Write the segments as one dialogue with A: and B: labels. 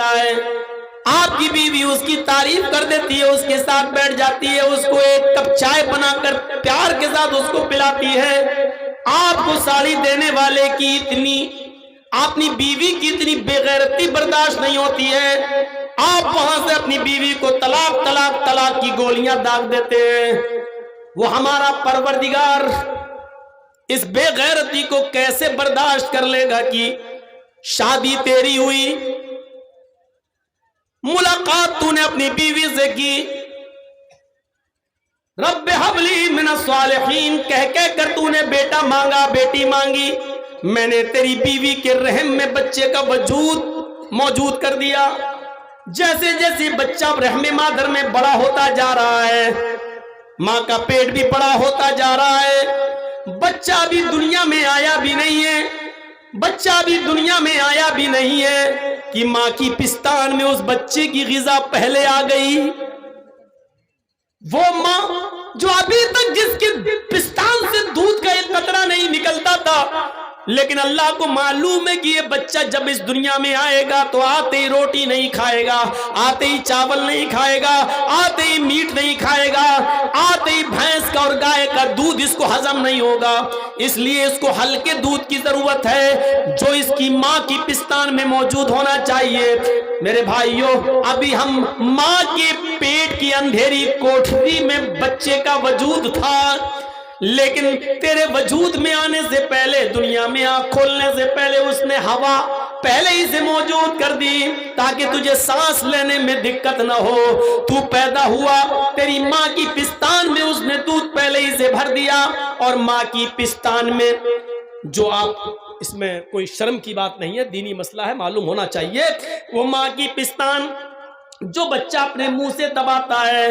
A: رہا ہے، آپ کی بیوی اس کی تعریف کر دیتی ہے، اس کے ساتھ بیٹھ جاتی ہے، اس کو ایک کپ چائے بنا کر پیار کے ساتھ اس کو پلاتی ہے، آپ کو ساڑی دینے والے کی اتنی، اپنی بیوی کی اتنی بے غیرتی برداشت نہیں ہوتی ہے، آپ وہاں سے اپنی بیوی کو طلاق طلاق طلاق کی گولیاں داغ دیتے ہیں۔ وہ ہمارا پروردگار اس بے غیرتی کو کیسے برداشت کر لے گا کہ شادی تیری ہوئی، ملاقات تو نے اپنی بیوی سے کی، رب ہب لی من الصالحین کہہ کر تو نے بیٹا مانگا، بیٹی مانگی، میں نے تیری بیوی کے رحم میں بچے کا وجود موجود کر دیا۔ جیسے جیسے بچہ رحم مادر میں بڑا ہوتا جا رہا ہے، ماں کا پیٹ بھی بڑا ہوتا جا رہا ہے، بچہ بھی دنیا میں آیا بھی نہیں ہے، بچہ بھی دنیا میں آیا بھی نہیں ہے کہ ماں کی پستان میں اس بچے کی غذا پہلے آ گئی۔ وہ ماں جو ابھی تک جس کے پستان سے دودھ کا ایک قطرہ نہیں نکلتا تھا، لیکن اللہ کو معلوم ہے کہ یہ بچہ جب اس دنیا میں آئے گا تو آتے ہی روٹی نہیں کھائے گا، آتے ہی چاول نہیں کھائے گا، آتے ہی میٹ نہیں کھائے گا، آتے ہی بھینس کا اور گائے کا دودھ اس کو ہضم نہیں ہوگا، اس لیے اس کو ہلکے دودھ کی ضرورت ہے جو اس کی ماں کی پستان میں موجود ہونا چاہیے۔ میرے بھائیوں، ابھی ہم ماں کے پیٹ کی اندھیری کوٹھری میں بچے کا وجود تھا، لیکن تیرے وجود میں آنے سے پہلے، دنیا میں آنکھ کھولنے سے پہلے اس نے ہوا پہلے ہی سے موجود کر دی تاکہ تجھے سانس لینے میں دقت نہ ہو۔ تو پیدا ہوا، تیری ماں کی پستان میں اس نے دودھ پہلے ہی سے بھر دیا، اور ماں کی پستان میں جو آپ، اس میں کوئی شرم کی بات نہیں ہے، دینی مسئلہ ہے، معلوم ہونا چاہیے، وہ ماں کی پستان جو بچہ اپنے منہ سے دباتا ہے،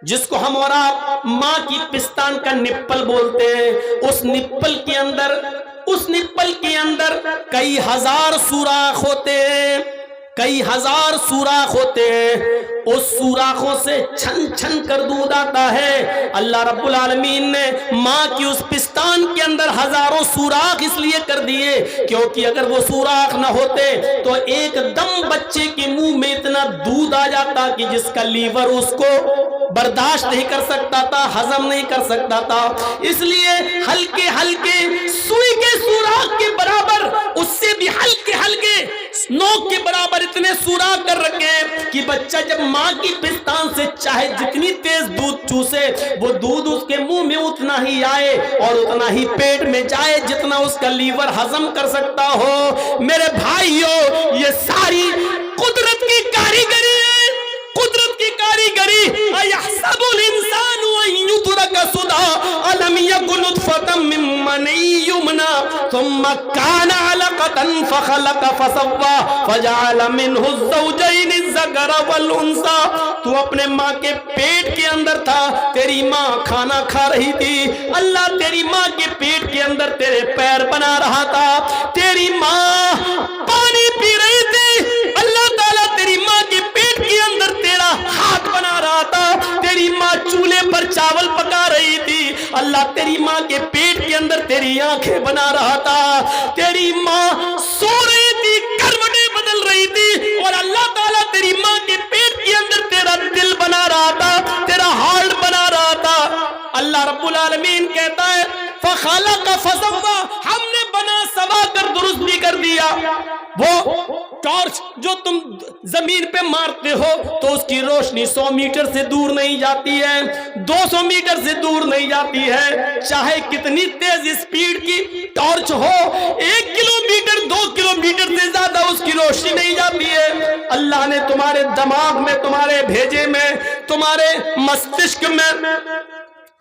A: جس کو ہم اور آپ ماں کی پستان کا نپل بولتے ہیں، اس نپل کے اندر کئی ہزار سوراخ ہوتے ہیں، کئی ہزار سوراخ ہوتے ہیں، اس سوراخوں سے چھن چھن کر دودھ آتا ہے۔ اللہ رب العالمین نے ماں کی اس پستان کے اندر ہزاروں سوراخ اس لیے کر دیے کیونکہ اگر وہ سوراخ نہ ہوتے تو ایک دم بچے کے منہ میں اتنا دودھ آ جاتا کہ جس کا لیور اس کو برداشت نہیں کر سکتا تھا، ہضم نہیں کر سکتا تھا۔ اس لیے ہلکے ہلکے سوئی کے سوراخ کے برابر، اس سے بھی ہلکے ہلکے نوک کے برابر اتنے سوراخ کر رکھے کہ بچہ جب ماں کی پستان سے چاہے جتنی تیز دودھ چوسے، وہ دودھ اس کے منہ میں اتنا ہی آئے اور اتنا ہی پیٹ میں جائے جتنا اس کا لیور ہضم کر سکتا ہو۔ میرے بھائیوں، یہ ساری قدرت کی کاریگری ہے، قدرت کی کاریگری۔ اَيَحْسَبُ الْإِنسَانُ أَن يُتْرَكَ سُدًى أَلَمْ يَكُ نُطْفَةً مِّن مَّنِيٍّ يُمْنَىٰ ثُمَّ كَانَ عَلَقَةً فَخَلَقَ فَسَوَّىٰ فَجَعَلَ مِنْهُ الزَّوْجَيْنِ الذَّكَرَ وَالْأُنثَىٰ۔ تو اپنے ماں کے پیٹ کے اندر تھا، تیری ماں کھانا کھا رہی تھی، اللہ تیری ماں کے پیٹ کے اندر تیرے پیر بنا رہا تھا، تیری ماں پانی پی رہی تھی، اللہ تعالیٰ تیری ماں کے پیٹ کے اندر تیرا ہاتھ بنا رہا تھا، تیری ماں چولہے پر چاول پکا رہی تھی، اللہ تیری ماں کے پیٹ کے اندر تیری آنکھیں بنا رہا تھا، تیری ماں سو رہی تھی، کروٹیں بدل رہی تھی، اور اللہ تعالیٰ تیری ماں کے پیٹ کے اندر تیرا دل بنا رہا تھا، تیرا ہارٹ بنا رہا تھا۔ اللہ رب العالمین کہتا ہے فَخَلَقَ فَسَوَّىٰ، ہم نے بنا سوا کر درست بھی کر دیا۔ وہ ٹارچ جو تم زمین پہ مارتے ہو تو اس کی روشنی 100 میٹر سے دور نہیں جاتی ہے، 200 میٹر سے دور نہیں جاتی ہے، چاہے کتنی تیز اسپیڈ کی ٹارچ ہو، 1 کلومیٹر 2 کلومیٹر سے زیادہ اس کی روشنی نہیں جاتی ہے۔ اللہ نے تمہارے دماغ میں، تمہارے بھیجے میں، تمہارے مستشک میں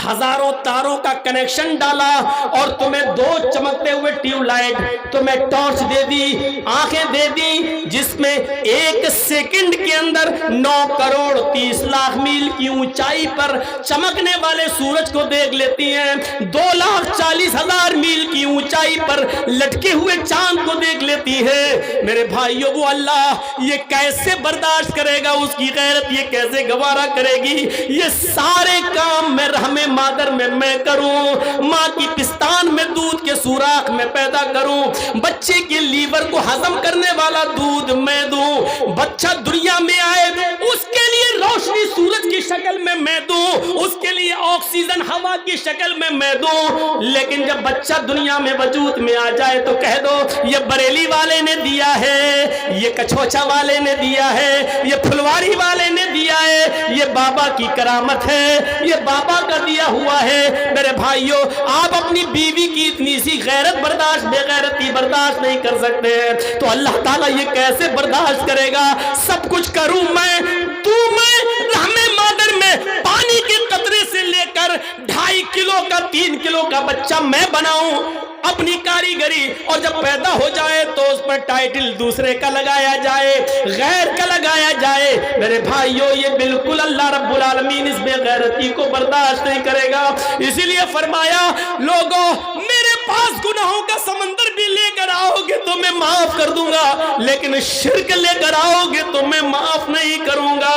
A: ہزاروں تاروں کا کنیکشن ڈالا اور تمہیں 2 چمکتے ہوئے ٹیوب لائٹ، تمہیں ٹارچ دے دی، آنکھیں دے دی، جس میں 1 سیکنڈ کے اندر 9 کروڑ 30 لاکھ میل کی اونچائی پر چمکنے والے سورج کو دیکھ لیتی ہیں، 2,40,000 میل کی اونچائی پر لٹکے ہوئے چاند کو دیکھ لیتی ہے۔ میرے بھائیوں، وہ اللہ یہ کیسے برداشت کرے گا؟ اس کی غیرت یہ کیسے گوارا کرے گی؟ یہ سارے کام میں رحم مادر میں کروں، ماں کی پستان میں دودھ کے سوراخ میں پیدا کروں، بچے کے لیور کو ہضم کرنے والا دودھ میں دوں، بچہ دنیا میں آئے اس کے لیے روشنی سورج کی شکل میں دوں، اس کے لیے آکسیجن ہوا کی شکل میں دوں۔ لیکن جب بچہ دنیا میں وجود میں آ جائے تو کہہ دو یہ بریلی والے نے دیا ہے، یہ کچھوچا والے نے دیا ہے، یہ پھلواری والے نے دیا ہے، یہ بابا کی کرامت ہے، یہ بابا کا دیا ہوا ہے۔ میرے بھائیوں، آپ اپنی بیوی کی اتنی سی غیرت برداشت، بے غیرتی برداشت نہیں کر سکتے ہیں تو اللہ تعالیٰ یہ کیسے برداشت کرے گا؟ سب کچھ کروں میں، تو میں رحم مادر میں پانی کے قطرے سے لے کر 2.5 کلو کا 3 کلو کا بچہ میں بناؤں اپنی کاریگری، اور جب پیدا ہو جائے تو اس پر ٹائٹل دوسرے کا لگایا جائے، غیر کا لگایا جائے۔ میرے بھائیوں، یہ بالکل اللہ رب العالمین اس بے غیرتی کو برداشت نہیں کرے گا۔ اسی لیے فرمایا لوگوں میرے پاس گناہوں کا سمندر بھی لے کر آؤ گے تو میں معاف کر دوں گا، لیکن شرک لے کر آؤ گے تو میں معاف نہیں کروں گا۔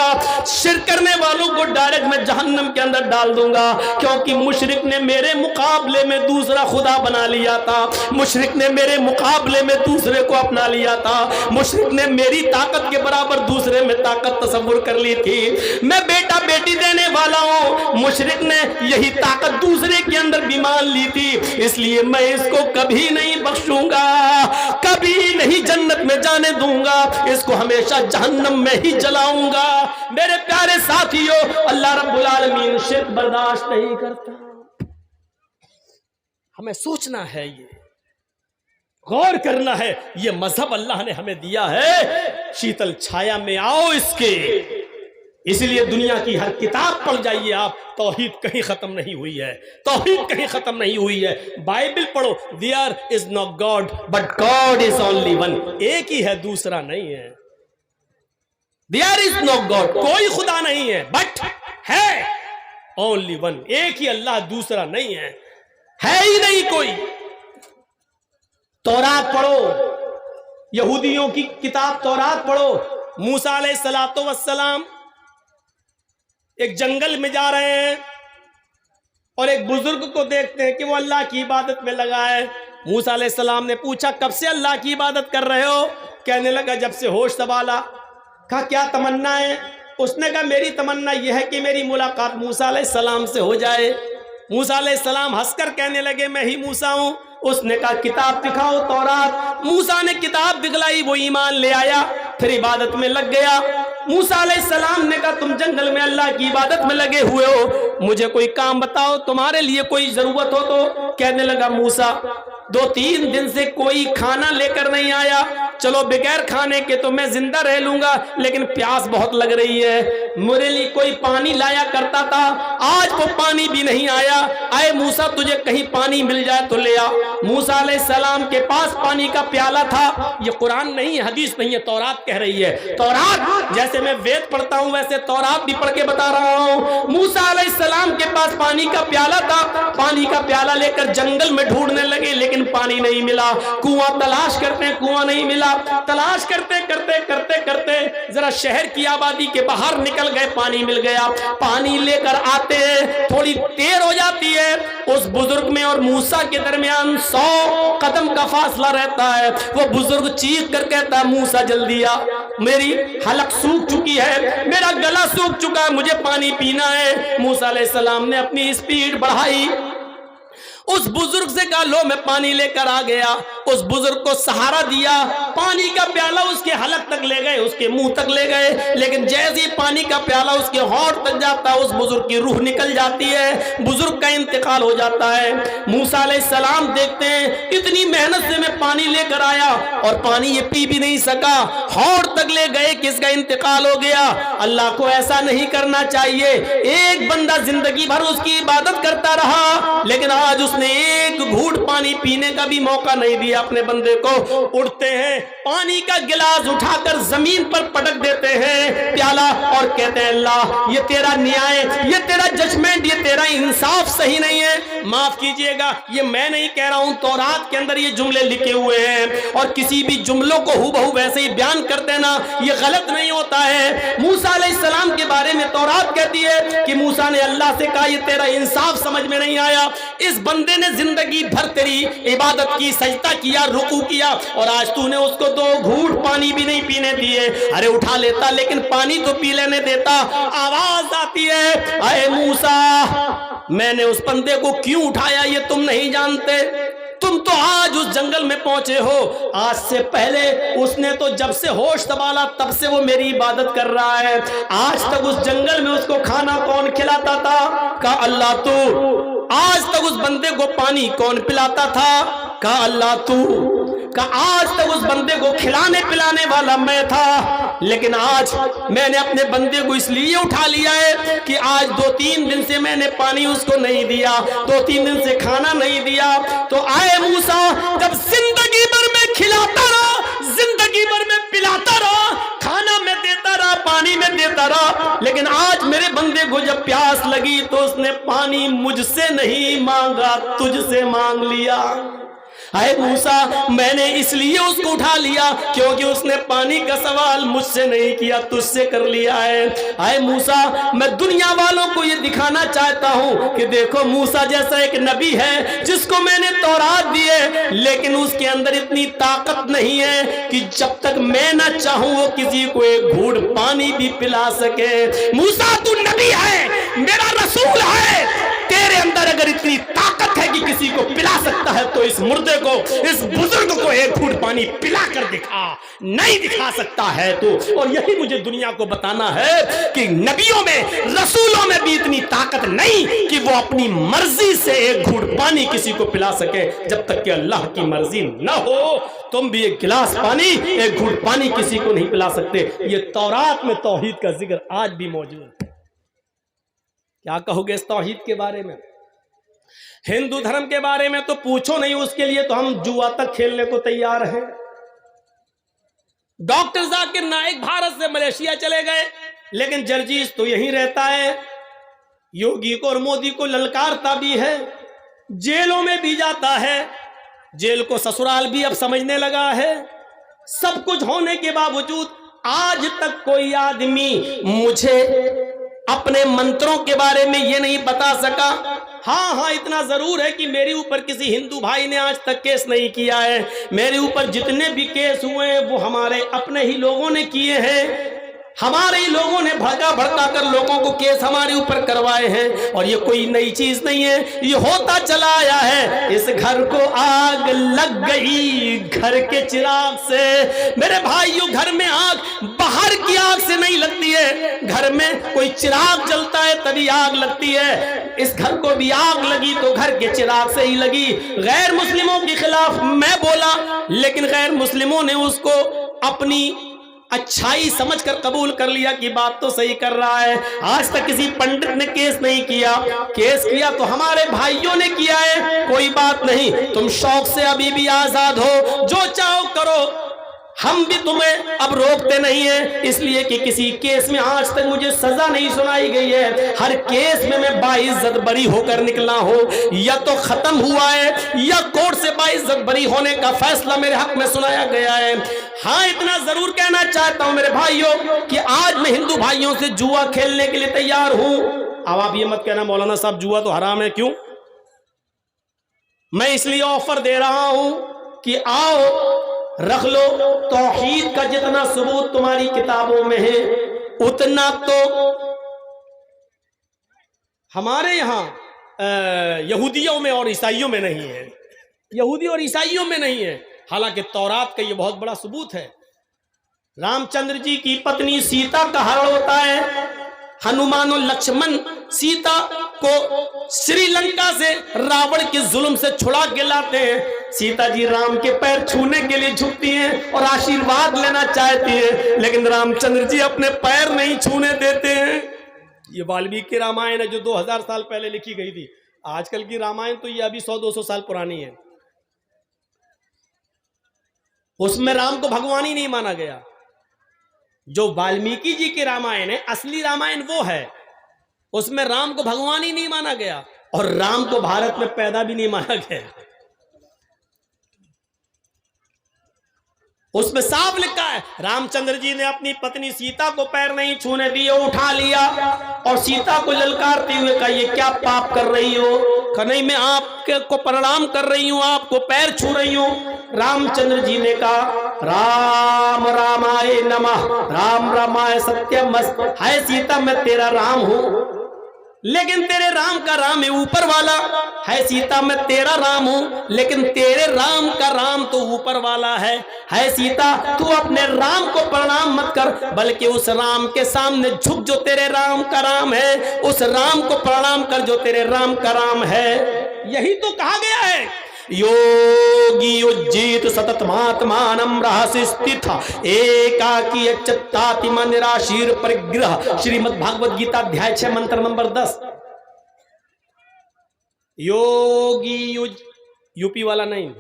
A: شرک کرنے والوں کو ڈائریکٹ میں جہنم کے اندر ڈال دوں گا، کیونکہ مشرک نے میرے مقابلے میں دوسرا خدا بنا لیا تھا، مشرک نے میرے مقابلے میں دوسرے کو اپنا لیا تھا، مشرک نے میری طاقت کے برابر دوسرے میں طاقت تصور کر لی تھی۔ میں بیٹا بیٹی دینے والا ہوں، مشرک نے یہی طاقت دوسرے کے اندر بھی مان لی تھی، اس لیے میں اس کو کبھی نہیں بخشوں گا، کبھی نہیں جنت میں جانے دوں گا، اس کو ہمیشہ جہنم میں ہی جلاؤں گا۔ میرے پیارے ساتھیوں، اللہ رب العالمین شرک برداشت نہیں کرتا۔ ہمیں سوچنا ہے، یہ غور کرنا ہے، یہ مذہب اللہ نے ہمیں دیا ہے، شیتل چھایا میں آؤ اس کے۔ اس لیے دنیا کی ہر کتاب پڑھ جائیے آپ، توحید کہیں ختم نہیں ہوئی ہے، توحید کہیں ختم نہیں ہوئی ہے۔ بائبل پڑھو، there is no God but God is only one، ایک ہی ہے دوسرا نہیں ہے۔ there is no God، کوئی خدا نہیں ہے، but ہے only one، ایک ہی اللہ، دوسرا نہیں ہے ہی نہیں کوئی۔ تورات پڑھو، یہودیوں کی کتاب تورات پڑھو، موسیٰ علیہ السلام ایک جنگل میں جا رہے ہیں اور ایک بزرگ کو دیکھتے ہیں کہ وہ اللہ کی عبادت میں لگا ہے۔ موسیٰ علیہ السلام نے پوچھا کب سے اللہ کی عبادت کر رہے ہو؟ کہنے لگا جب سے ہوش سنبھالا۔ کہا کیا تمنا ہے؟ اس نے کہا میری تمنا یہ ہے کہ میری ملاقات موسیٰ علیہ السلام سے ہو جائے۔ موسیٰ علیہ السلام ہنس کر کہنے لگے میں ہی موسیٰ ہوں۔ اس نے کہا کتاب دکھاؤ تورات۔ موسیٰ نے کتاب دکھلائی، وہ ایمان لے آیا، پھر عبادت میں لگ گیا۔ موسیٰ علیہ السلام نے کہا تم جنگل میں اللہ کی عبادت میں لگے ہوئے ہو، مجھے کوئی کام بتاؤ، تمہارے لیے کوئی ضرورت ہو تو۔ کہنے لگا موسیٰ 2-3 دن سے کوئی کھانا لے کر نہیں آیا، چلو بغیر کھانے کے تو میں زندہ رہ لوں گا، لیکن پیاس بہت لگ رہی ہے، میرے لیے کوئی پانی لایا کرتا تھا، آج وہ پانی بھی نہیں آیا، اے موسیٰ تجھے کہیں پانی مل جائے تو لے آ۔ موسیٰ علیہ السلام کے پاس پانی کا پیالہ تھا، یہ قرآن نہیں ہے، حدیث نہیں ہے، تورات کہہ رہی ہے۔ تورات جیسے میں وید پڑھتا ہوں ویسے تورات بھی پڑھ کے بتا رہا ہوں۔ موسیٰ علیہ السلام کے پاس پانی کا پیالہ تھا، پانی کا پیالہ لے کر جنگل میں ڈھونڈنے لگے، لیکن پانی نہیں ملا۔ کنواں تلاش کرتے کنواں نہیں ملا، تلاش کرتے کرتے کرتے کرتے ذرا شہر کی آبادی کے باہر نکل گئے، پانی مل گیا۔ پانی لے کر آتے ہیں، تھوڑی دیر ہو جاتی ہے، اس بزرگ میں اور موسیٰ کے درمیان 100 قدم کا فاصلہ رہتا ہے۔ وہ بزرگ چیخ کر کہتا ہے موسیٰ جلدی آ، میری حلق سوکھ چکی ہے، میرا گلا سوکھ چکا ہے، مجھے پانی پینا ہے۔ موسیٰ علیہ السلام نے اپنی سپیڈ بڑھائی، اس بزرگ سے کہا لو میں پانی لے کر آ گیا، اس بزرگ کو سہارا دیا، پانی کا پیالہ اس کے حلق تک لے گئے، اس کے منہ تک لے گئے، لیکن جیسے پانی کا پیالہ اس کے ہونٹ تک جاتا اس بزرگ کی روح نکل جاتی ہے، بزرگ کا انتقال ہو جاتا ہے۔ موسیٰ علیہ السلام دیکھتے ہیں اتنی محنت سے میں پانی لے کر آیا اور پانی یہ پی بھی نہیں سکا، ہونٹ تک لے گئے کہ اس کا انتقال ہو گیا۔ اللہ کو ایسا نہیں کرنا چاہیے، ایک بندہ زندگی بھر اس کی عبادت کرتا رہا، لیکن آج اس نے ایک گھونٹ پانی پینے کا بھی موقع نہیں دیا۔ دیا اپنے بندے کو. اٹھتے ہیں, پانی کا گلاس اٹھا کر زمین پر پٹک دیتے ہیں پیالہ, اور کہتے ہیں اللہ یہ تیرا نیائے, یہ تیرا ججمنٹ, یہ تیرا انصاف صحیح نہیں ہے. معاف کیجئے گا, یہ میں نہیں کہہ رہا ہوں, تورات کے اندر یہ جملے لکھے ہوئے ہیں, اور کسی بھی جملوں کو ہو بہو ویسے ہی بیان کر دینا یہ غلط نہیں ہوتا ہے. موسیٰ علیہ السلام کے بارے میں تورات کہتی ہے کہ موسیٰ نے اللہ سے کہا یہ تیرا انصاف سمجھ میں نہیں آیا, اس بندے نے زندگی بھر تیری عبادت کی, سجدہ کیا, رکوع کیا, اور آج تو نے اس کو 2 گھونٹ پانی بھی نہیں پینے دیے. ارے اٹھا لیتا لیکن پانی تو پی لینے دیتا. آواز آتی ہے اے موسیٰ میں نے اس بندے کو کیوں اٹھایا یہ تم نہیں جانتے, تم تو آج اس جنگل میں پہنچے ہو, آج سے پہلے اس نے تو جب سے ہوش سنبھالا تب سے وہ میری عبادت کر رہا ہے. آج تک اس جنگل میں اس کو کھانا کون کھلاتا تھا؟ کہا اللہ تو. آج تک اس بندے کو پانی کون پلاتا تھا؟ کہا اللہ تو. کہا آج تک اس بندے کو کھلانے پلانے والا میں تھا, لیکن آج میں نے اپنے بندے کو اس لیے اٹھا لیا ہے کہ آج 2-3 دن سے میں نے پانی اس کو نہیں دیا, 2-3 دن سے کھانا نہیں دیا. تو آئے موسیٰ جب زندگی بھر میں کھلاتا رہا, زندگی بھر میں پلاتا رہا, کھانا میں دیتا رہا, پانی میں دیتا رہا, لیکن آج میرے بندے کو جب پیاس لگی تو اس نے پانی مجھ سے نہیں مانگا, تجھ سے مانگ لیا. اے موسیٰ میں نے اس لیے اس کو اٹھا لیا کیونکہ اس نے پانی کا سوال مجھ سے نہیں کیا, تجھ سے کر لیا ہے. اے موسیٰ میں دنیا والوں کو یہ دکھانا چاہتا ہوں کہ دیکھو موسیٰ جیسا ایک نبی ہے جس کو میں نے تورات دی ہے, لیکن اس کے اندر اتنی طاقت نہیں ہے کہ جب تک میں نہ چاہوں وہ کسی کو ایک گھونٹ پانی بھی پلا سکے. موسیٰ تو نبی ہے, میرا رسول ہے, تیرے اندر اگر اتنی طاقت ہے کہ کسی کو پلا سکتا ہے تو اس مردے کو, اس بزرگ کو ایک گھونٹ پانی پلا کر دکھا. نہیں دکھا سکتا ہے تو, اور یہی مجھے دنیا کو بتانا ہے کہ نبیوں میں رسولوں میں بھی اتنی طاقت نہیں کہ وہ اپنی مرضی سے ایک گھونٹ پانی کسی کو پلا سکے. جب تک کہ اللہ کی مرضی نہ ہو تم بھی ایک گلاس پانی, ایک گھونٹ پانی کسی کو نہیں پلا سکتے. یہ تورات میں توحید کا ذکر آج بھی موجود ہے. کیا کہو گے اس توحید کے بارے میں؟ ہندو دھرم کے بارے میں تو پوچھو نہیں, اس کے لیے تو ہم جوا تک کھیلنے کو تیار ہیں. ڈاکٹر ذاکر نائک بھارت سے ملیشیا چلے گئے, لیکن جرجیز تو یہیں رہتا ہے. یوگی کو اور مودی کو للکارتا بھی ہے, جیلوں میں بھی جاتا ہے, جیل کو سسرال بھی اب سمجھنے لگا ہے. سب کچھ ہونے کے باوجود آج تک کوئی آدمی مجھے اپنے منتروں کے بارے میں یہ نہیں بتا سکا. ہاں اتنا ضرور ہے کہ میرے اوپر کسی ہندو بھائی نے آج تک کیس نہیں کیا ہے. میرے اوپر جتنے بھی کیس ہوئے ہیں وہ ہمارے اپنے ہی لوگوں نے کیے ہیں, ہمارے ہی لوگوں نے بھڑکا کر لوگوں کو کیس ہمارے اوپر کروائے ہیں. اور یہ کوئی نئی چیز نہیں ہے, یہ ہوتا چلا آیا ہے. اس گھر کو آگ لگ گئی گھر کے چراغ سے. میرے بھائیوں گھر میں آگ باہر کی آگ سے نہیں لگتی ہے, گھر میں کوئی چراغ جلتا ہے تبھی آگ لگتی ہے. اس گھر کو بھی آگ لگی تو گھر کے چراغ سے ہی لگی. غیر مسلموں کے خلاف میں بولا, لیکن غیر مسلموں نے اس کو اپنی اچھائی سمجھ کر قبول کر لیا کہ بات تو صحیح کر رہا ہے. آج تک کسی پنڈت نے کیس نہیں کیا, کیس کیا تو ہمارے بھائیوں نے کیا ہے. کوئی بات نہیں, تم شوق سے ابھی بھی آزاد ہو, جو چاہو کرو, ہم بھی تمہیں اب روکتے نہیں ہیں, اس لیے کہ کسی کیس میں آج تک مجھے سزا نہیں سنائی گئی ہے. ہر کیس میں باعزت بری ہو کر نکلا ہوں, یا تو ختم ہوا ہے یا کورٹ سے باعزت بری ہونے کا فیصلہ میرے حق میں سنایا گیا ہے. ہاں اتنا ضرور کہنا چاہتا ہوں میرے بھائیوں کہ آج میں ہندو بھائیوں سے جوا کھیلنے کے لیے تیار ہوں. اب آپ یہ مت کہنا مولانا صاحب جوا تو حرام ہے, کیوں؟ میں اس لیے آفر دے رہا ہوں کہ آؤ رکھ لو, توحید کا جتنا ثبوت تمہاری کتابوں میں ہے اتنا تو ہمارے یہاں یہودیوں میں اور عیسائیوں میں نہیں ہے. یہودی اور عیسائیوں میں نہیں ہے, حالانکہ تورات کا یہ بہت بڑا ثبوت ہے. رام چندر جی کی پتنی سیتا کا ہرن ہوتا ہے. ہنومان و لکشمن سیتا کو سری لنکا سے راوڑ کے ظلم سے چھڑا کے لاتے ہیں. سیتا جی رام کے پیر چھونے کے لیے جھکتی ہیں اور آشیرواد لینا چاہتی ہیں, لیکن رام چندر جی اپنے پیر نہیں چھونے دیتے ہیں. یہ والمیکی رامائن ہے جو 2000 سال پہلے لکھی گئی تھی. آج کل کی رامائن تو یہ ابھی 100-200 سال پرانی ہے. اس میں رام کو بھگوان ہی نہیں مانا گیا. جو والمیکی جی کے رامائن ہے اصلی رامائن وہ ہے, اس میں رام کو بھگوان ہی نہیں مانا گیا اور رام کو بھارت میں پیدا بھی نہیں مانا گیا. اس میں صاف لکھا ہے رام چندر جی نے اپنی پتنی سیتا کو پیر نہیں چھونے دیے, اٹھا لیا اور سیتا کو للکارتے ہوئے کہا یہ کیا پاپ کر رہی ہو؟ کہ نہیں میں آپ کو پرنام کر رہی ہوں, آپ کو پیر چھو رہی ہوں. رام چندر جی نے کہا رام رامائے نمః رام رامائے ستیم است, ہے سیتا میں تیرا رام ہوں لیکن تیرے رام کا رام ہے اوپر والا, ہے سیتا میں تیرا رام ہوں لیکن تیرے رام کا رام تو اوپر والا ہے سیتا تو اپنے رام کو پرنام مت کر بلکہ اس رام کے سامنے جھک جو تیرے رام کا رام ہے, اس رام کو پرنام کر جو تیرے رام کا رام ہے. یہی تو کہا گیا ہے یوگی اجیت ستتماتمانم رہسی ستھا ایکاکی اچتاتی منراشیر پرگرہ. شریمد بھاگوت گیتا ادھیائے 6 منتر نمبر 10. یوگی یو پی والا نہیں,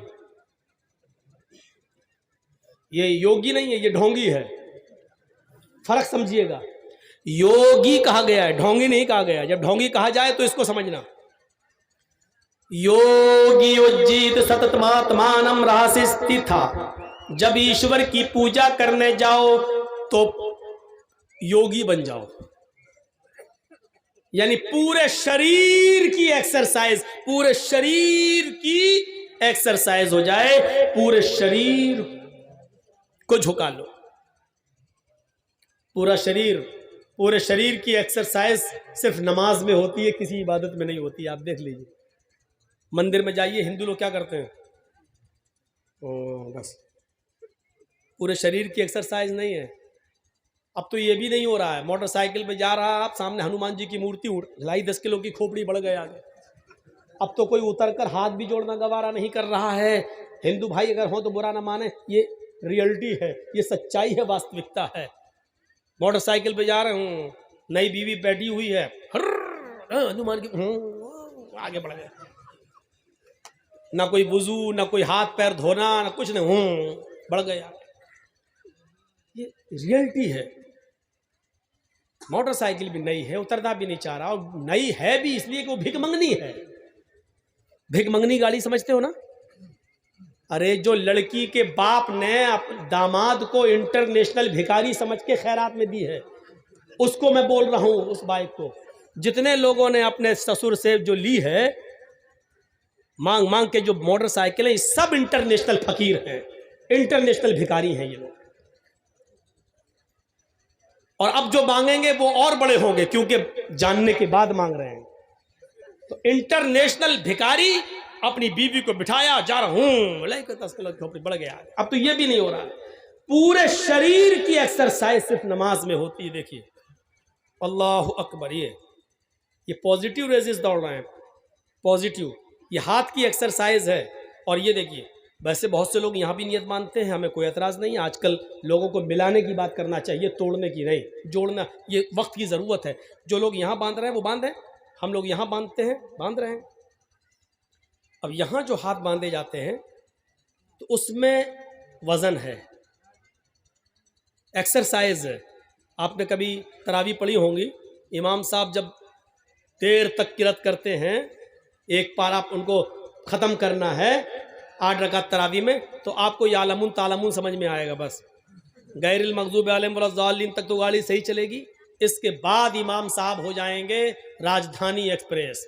A: یہ یوگی نہیں ہے, یہ ڈھونگی ہے, فرق سمجھیے گا. یوگی کہا گیا ہے, ڈھونگی نہیں کہا گیا. جب ڈھونگی کہا جائے تو اس کو سمجھنا. یوگی اجیت ستتماتمانم رہسی ستھا, جب ایشور کی پوجا کرنے جاؤ تو یوگی بن جاؤ, یعنی پورے شریر کی ایکسرسائز, پورے شریر کی ایکسرسائز ہو جائے, پورے شریر کو جھکا لو. پورے شریر کی ایکسرسائز صرف نماز میں ہوتی ہے, کسی عبادت میں نہیں ہوتی. آپ دیکھ لیجئے, مندر میں جائیے, ہندو لوگ کیا کرتے ہیں, بس پورے شریر کی ایکسرسائز نہیں ہے. اب تو یہ بھی نہیں ہو رہا ہے, موٹر سائیکل پہ جا رہا آپ, سامنے ہنومان جی کی مورتی لائی, 10 کلو کی کھوپڑی بڑھ گیا. اب تو کوئی اتر کر ہاتھ بھی جوڑنا گوارا نہیں کر رہا ہے. ہندو بھائی اگر ہوں تو برا نہ مانے, یہ ریئلٹی ہے, یہ سچائی ہے, واستوکتا ہے. موٹر سائیکل پہ جا رہے ہوں, نئی بیوی بیٹھی ہوئی ہے, ہنومان کی آگے بڑھ گیا, نہ کوئی وضو, نہ کوئی ہاتھ پیر دھونا, نہ کچھ نہیں, بڑھ گیا. یہ ریئلٹی ہے. موٹر سائیکل بھی نئی ہے, اترنا بھی نہیں چاہ رہا, اور نئی ہے بھی اس لیے کہ وہ بھیک منگنی ہے. بھیک منگنی گاڑی سمجھتے ہو نا. ارے جو لڑکی کے باپ نے داماد کو انٹرنیشنل بھکاری سمجھ کے خیرات میں دی ہے, اس کو میں بول رہا ہوں, اس بائک کو. جتنے لوگوں نے اپنے سسر سے جو لی ہے مانگ مانگ کے, جو موٹر سائیکل ہیں, یہ سب انٹرنیشنل فقیر ہیں, انٹرنیشنل بھکاری ہیں یہ لوگ. اور اب جو مانگیں گے وہ اور بڑے ہوں گے, کیونکہ جاننے کے بعد مانگ رہے ہیں. تو انٹرنیشنل بھکاری اپنی بیوی کو بٹھایا, جا رہا ہوں, لے کے 10 کلو کھوپڑی بڑھ گیا. اب تو یہ بھی نہیں ہو رہا. پورے شریر کی ایکسرسائز صرف نماز میں ہوتی ہے. دیکھیے, اللہ اکبر, یہ پازیٹیو ریزز دوڑ رہے ہیں, پازیٹیو. یہ ہاتھ کی ایکسرسائز ہے. اور یہ دیکھیے, ویسے بہت سے لوگ یہاں بھی نیت باندھتے ہیں, ہمیں کوئی اعتراض نہیں. آج کل لوگوں کو ملانے کی بات کرنا چاہیے, توڑنے کی نہیں, جوڑنا. یہ وقت کی ضرورت ہے. جو لوگ یہاں باندھ رہے ہیں وہ باندھیں, ہم لوگ یہاں باندھتے ہیں, باندھ رہے ہیں. اب یہاں جو ہاتھ باندھے جاتے ہیں تو اس میں وزن ہے, ایکسرسائز ہے. آپ نے کبھی تراویح پڑھی ہوں گی, امام صاحب جب دیر تک قرات کرتے ہیں, ایک پارا ان کو ختم کرنا ہے 8 رکعت تراویح میں, تو آپ کو یعلمون تعلمون سمجھ میں آئے گا. بس غیر المغضوب علیہم ولا الضالین تک تو گاڑی صحیح چلے گی. اس کے بعد امام صاحب ہو جائیں گے راجدھانی ایکسپریس.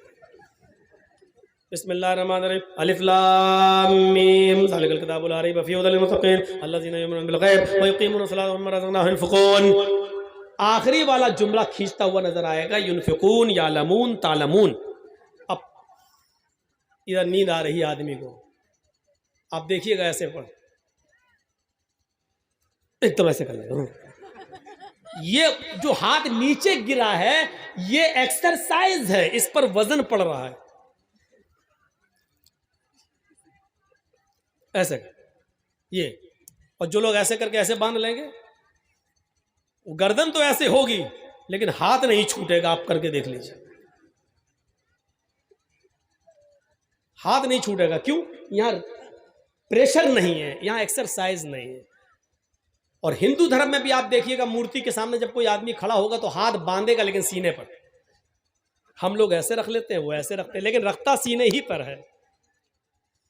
A: بسم اللہ الرحمن الرحیم, الف لام میم, ذالک الکتاب لا ریب فیہ ھدی للمتقین الذین یؤمنون بالغیب ویقیمون الصلاۃ ومما رزقناهم ينفقون. آخری والا جملہ کھینچتا ہوا نظر آئے گا, ینفقون, یعلمون, تعلمون. اب ادھر نیند آ رہی ہے آدمی کو, آپ دیکھیے گا ایسے پڑھ, ایک دم ایسے کر لیں. یہ جو ہاتھ نیچے گرا ہے یہ ایکسرسائز ہے, اس پر وزن پڑ رہا ہے. ایسے یہ, اور جو لوگ ایسے کر کے ایسے باندھ لیں گے, گردن تو ایسے ہوگی لیکن ہاتھ نہیں چھوٹے گا. آپ کر کے دیکھ لیجیے, ہاتھ نہیں چھوٹے گا. کیوں؟ یہاں پریشر نہیں ہے، یہاں ایکسرسائز نہیں ہے. اور ہندو دھرم میں بھی آپ دیکھیے گا مورتی کے سامنے جب کوئی آدمی کھڑا ہوگا تو ہاتھ باندھے گا لیکن سینے پر. ہم لوگ ایسے رکھ لیتے ہیں، وہ ایسے رکھتے ہیں، لیکن رکھتا سینے ہی پر ہے.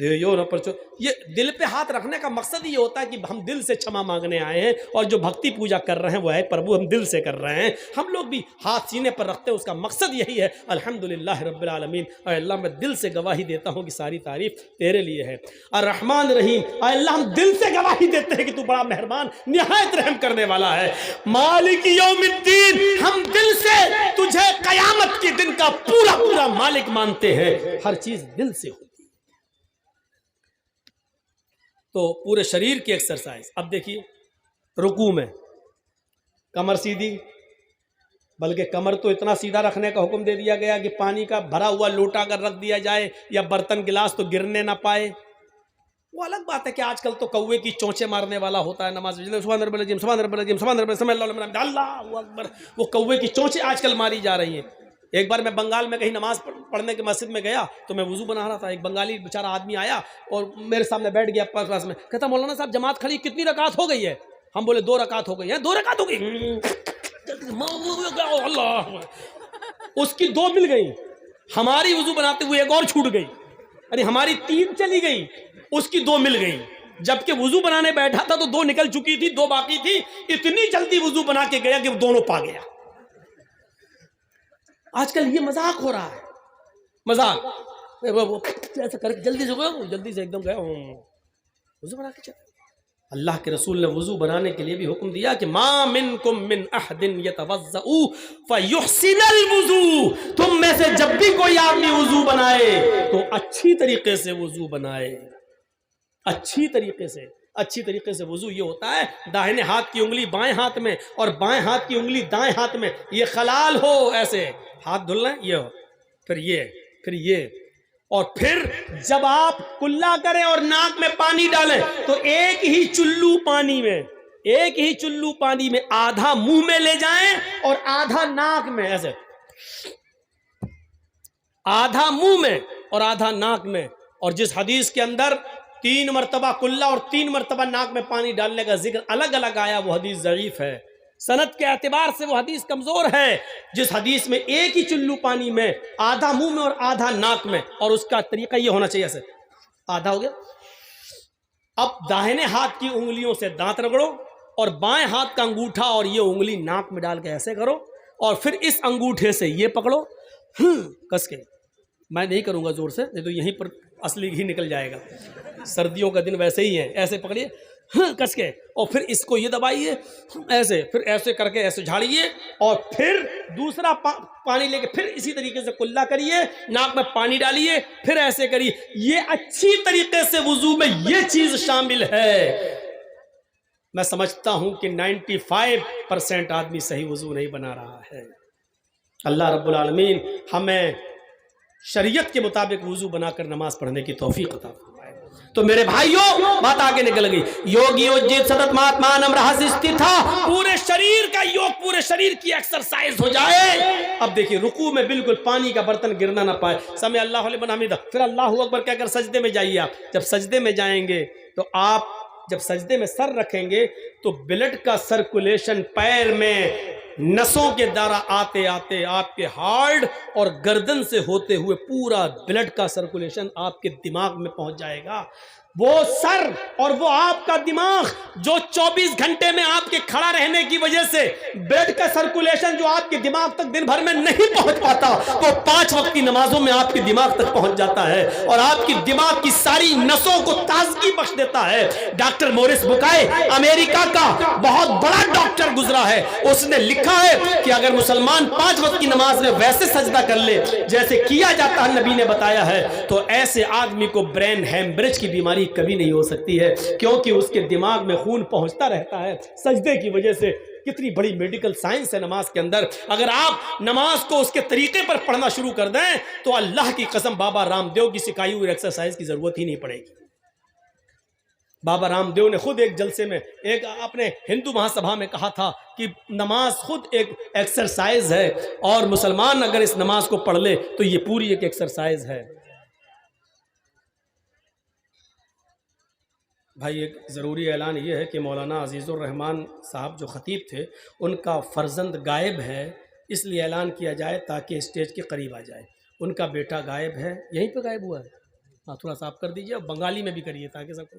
A: دھیو نہ پرچودیات. یہ دل پہ ہاتھ رکھنے کا مقصد یہ ہوتا ہے کہ ہم دل سے چھما مانگنے آئے ہیں، اور جو بھکتی پوجا کر رہے ہیں وہ ہے پربھو، ہم دل سے کر رہے ہیں. ہم لوگ بھی ہاتھ سینے پر رکھتے ہیں، اس کا مقصد یہی ہے الحمدللہ رب العالمین. اے اللہ میں دل سے گواہی دیتا ہوں کہ ساری تعریف تیرے لیے ہے. الرحمن الرحیم، اے اللہ ہم دل سے گواہی دیتے ہیں کہ تو بڑا مہربان نہایت رحم کرنے والا ہے. مالک یوم الدین، ہم دل سے تجھے قیامت کے دن کا پورا پورا مالک مانتے ہیں. ہر چیز دل سے ہوتی ہے. تو پورے شریر کی ایکسرسائز. اب دیکھیے رکوع میں کمر سیدھی، بلکہ کمر تو اتنا سیدھا رکھنے کا حکم دے دیا گیا کہ پانی کا بھرا ہوا لوٹا اگر رکھ دیا جائے یا برتن گلاس تو گرنے نہ پائے. وہ الگ بات ہے کہ آج کل تو کوے کی چونچے مارنے والا ہوتا ہے نماز میں، سبحان رب العظیم سبحان رب العظیم سبحان رب العظیم اللہ اکبر. وہ کوے کی چونچے آج کل ماری جا رہی ہیں. ایک بار میں بنگال میں کہیں نماز پڑھنے کے مسجد میں گیا تو میں وضو بنا رہا تھا. ایک بنگالی بیچارہ آدمی آیا اور میرے سامنے بیٹھ گیا پاس میں. کہتا مولانا صاحب جماعت کھڑی کتنی رکعت ہو گئی ہے؟ ہم بولے 2 رکعت ہو گئی ہیں. 2 رکعت ہو گئی؟ اللہ، اس کی 2 مل گئی. ہماری وضو بناتے ہوئے ایک اور چھوٹ گئی، یعنی ہماری 3 چلی گئی، اس کی 2 مل گئی. جبکہ وضو بنانے بیٹھا تھا تو 2 نکل چکی تھی، 2 باقی تھی. اتنی جلدی وضو بنا کے گیا کہ وہ دونوں پا گیا. آج کل یہ مذاق ہو رہا ہے، مذاق. ایسا کر کے جلدی سے گیا، جلدی سے ایک دم گیا وضو بنا کے چلا. اللہ کے رسول نے وضو بنانے کے لیے بھی حکم دیا کہ ما منکم من احد یتوضأ فیحسن الوضو. تم میں سے جب بھی کوئی آدمی وضو بنائے تو اچھی طریقے سے وضو بنائے. اچھی طریقے سے. اچھی طریقے سے وضو یہ ہوتا ہے داہنے ہاتھ کی انگلی بائیں ہاتھ میں اور بائیں ہاتھ کی انگلی دائیں ہاتھ میں، یہ خلال ہو، ایسے ہاتھ دھلنا ہے، یہ ہو، پھر یہ اور پھر جب آپ کلا کریں اور ناک میں پانی ڈالیں تو ایک ہی چلو پانی میں آدھا منہ میں لے جائیں اور آدھا ناک میں، ایسے آدھا منہ میں اور آدھا ناک میں. اور جس حدیث کے اندر 3 مرتبہ کلا اور 3 مرتبہ ناک میں پانی ڈالنے کا ذکر الگ الگ آیا وہ حدیث ضعیف ہے. سند کے اعتبار سے وہ حدیث کمزور ہے. جس حدیث میں ایک ہی چلو پانی میں آدھا منہ میں اور آدھا ناک میں، اور اس کا طریقہ یہ ہونا چاہیے ایسے آدھا ہو گیا. اب داہنے ہاتھ کی انگلیوں سے دانت رگڑو اور بائیں ہاتھ کا انگوٹھا اور یہ انگلی ناک میں ڈال کے ایسے کرو اور پھر اس انگوٹھے سے یہ پکڑو کس کے. میں نہیں کروں گا زور سے، نہیں تو یہیں پر اصلی گھی نکل جائے گا. سردیوں کا دن ویسے ہی ہے. ایسے پکڑیے کس کے اور پھر اس کو یہ دبائیے ایسے، پھر ایسے کر کے ایسے جھاڑیے اور پھر دوسرا پانی لے کے پھر اسی طریقے سے کلا کریے، ناک میں پانی ڈالیے، پھر ایسے کریے. یہ اچھی طریقے سے وضو میں یہ چیز شامل ہے. میں سمجھتا ہوں کہ 95% آدمی صحیح وضو نہیں بنا رہا ہے. اللہ رب العالمین ہمیں شریعت کے مطابق وضو بنا کر نماز پڑھنے کی توفیق عطا فرمائے. تو میرے بھائیوں بات آگے نکل گئی. یوگی اجیت سدت مہاتما نمرہس استھا، پورے شریر کا یوگ، پورے شریر کی ایکسرسائز ہو جائے. اب دیکھیے رکوع میں بالکل پانی کا برتن گرنا نہ پائے. سمع اللہ لمن حمدہ، پھر اللہ اکبر کہہ کر سجدے میں جائیے. آپ جب سجدے میں جائیں گے تو آپ جب سجدے میں سر رکھیں گے تو بلڈ کا سرکولیشن پیر میں نسوں کے دارہ آتے آتے آپ کے ہارٹ اور گردن سے ہوتے ہوئے پورا بلڈ کا سرکولیشن آپ کے دماغ میں پہنچ جائے گا. وہ سر اور وہ آپ کا دماغ جو 24 گھنٹے میں آپ کے کھڑا رہنے کی وجہ سے بلڈ کا سرکولیشن جو آپ کے دماغ تک دن بھر میں نہیں پہنچ پاتا، وہ 5 وقت کی نمازوں میں آپ کے دماغ تک پہنچ جاتا ہے اور آپ کی دماغ کی ساری نسوں کو تازگی بخش دیتا ہے. ڈاکٹر مورس بکائے امریکہ کا بہت بڑا ڈاکٹر گزرا ہے، اس نے لکھا ہے کہ اگر مسلمان 5 وقت کی نماز میں ویسے سجدہ کر لے جیسے کیا جاتا ہے، نبی نے بتایا ہے، تو ایسے آدمی کو برین ہیمبریج کی بیماری کبھی نہیں ہو سکتی ہے، کیونکہ اس کے دماغ میں خون پہنچتا رہتا ہے سجدے کی وجہ سے. کتنی بڑی میڈیکل سائنس ہے نماز کے اندر. اگر آپ نماز کو اس کے طریقے پر پڑھنا شروع کر دیں تو اللہ کی قسم بابا رام دیو کی سکھائی ہوئی ایکسرسائز کی ضرورت ہی نہیں پڑے گی. بابا رام دیو نے خود ایک جلسے میں ایک اپنے ہندو مہا سبھا میں کہا تھا کہ نماز خود ایک ایکسرسائز ہے، اور مسلمان اگر اس نماز کو پڑھ لے تو یہ پوری ایک ایکسرسائز ہے۔ بھائی ایک ضروری اعلان یہ ہے کہ مولانا عزیز الرحمان صاحب جو خطیب تھے ان کا فرزند غائب ہے، اس لیے اعلان کیا جائے تاکہ اسٹیج کے قریب آ جائے۔ ان کا بیٹا غائب ہے، یہیں پہ غائب ہوا ہے، ہاں تھوڑا سا آپ کر دیجئے، اور بنگالی میں بھی کریے تاکہ سب کو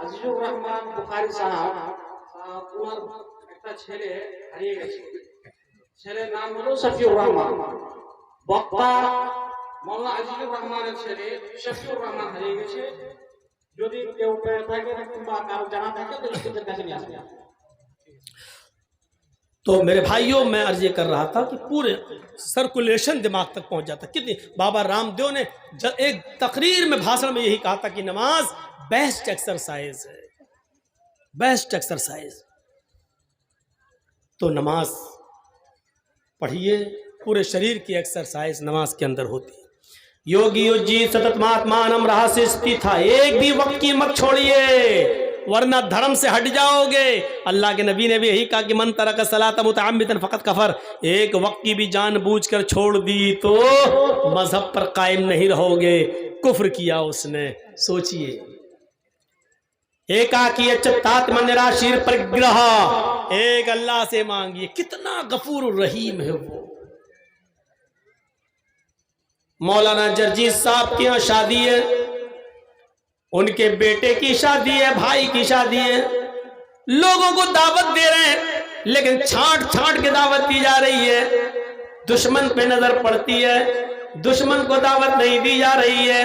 B: আজিজুর রহমান বুখারী সাহেব ওনার একটা ছেলে হারিয়ে গেছে, ছেলের নাম হলো শফিউর রহমান। বক্তা মৌলানা আজিজুর রহমানের ছেলে শফিউর রহমান হারিয়ে গেছে, যদি কেউ পেয়ে থাকে কিংবা কারো জানা থাকে তো স্টেজের কাছে নিয়ে আসবে।
A: تو میرے بھائیوں میں عرض یہ کر رہا تھا کہ پورے سرکولیشن دماغ تک پہنچ جاتا، کتنی بابا رام دیو نے ایک تقریر میں بھاشن میں یہی کہا تھا کہ نماز بیسٹ ایکسرسائز ہے، بیسٹ ایکسرسائز۔ تو نماز پڑھیے، پورے شریر کی ایکسرسائز نماز کے اندر ہوتی ہے۔ یوگی جی ستت مہاتمانم رہا سے استی تھا، ایک بھی وقت کی مت چھوڑیے ورنہ دھرم سے ہٹ جاؤ گے۔ اللہ کے نبی نے بھی یہی کہا کہ من ترک الصلاۃ متعمدا فقط کفر، ایک وقت کی بھی جان بوجھ کر چھوڑ دی تو مذہب پر قائم نہیں رہو گے، کفر کیا اس نے۔ سوچئے ایکاکی اچتات من نراشیر پرگرہا، ایک اللہ سے مانگیے، کتنا غفور الرحیم ہے وہ۔ مولانا جرجیت صاحب کے یہاں شادی ہے، ان کے بیٹے کی شادی ہے، بھائی کی شادی ہے، لوگوں کو دعوت دے رہے ہیں لیکن چھانٹ چھانٹ کے دعوت دی جا رہی ہے، دشمن پہ نظر پڑتی ہے، دشمن کو دعوت نہیں دی جا رہی ہے۔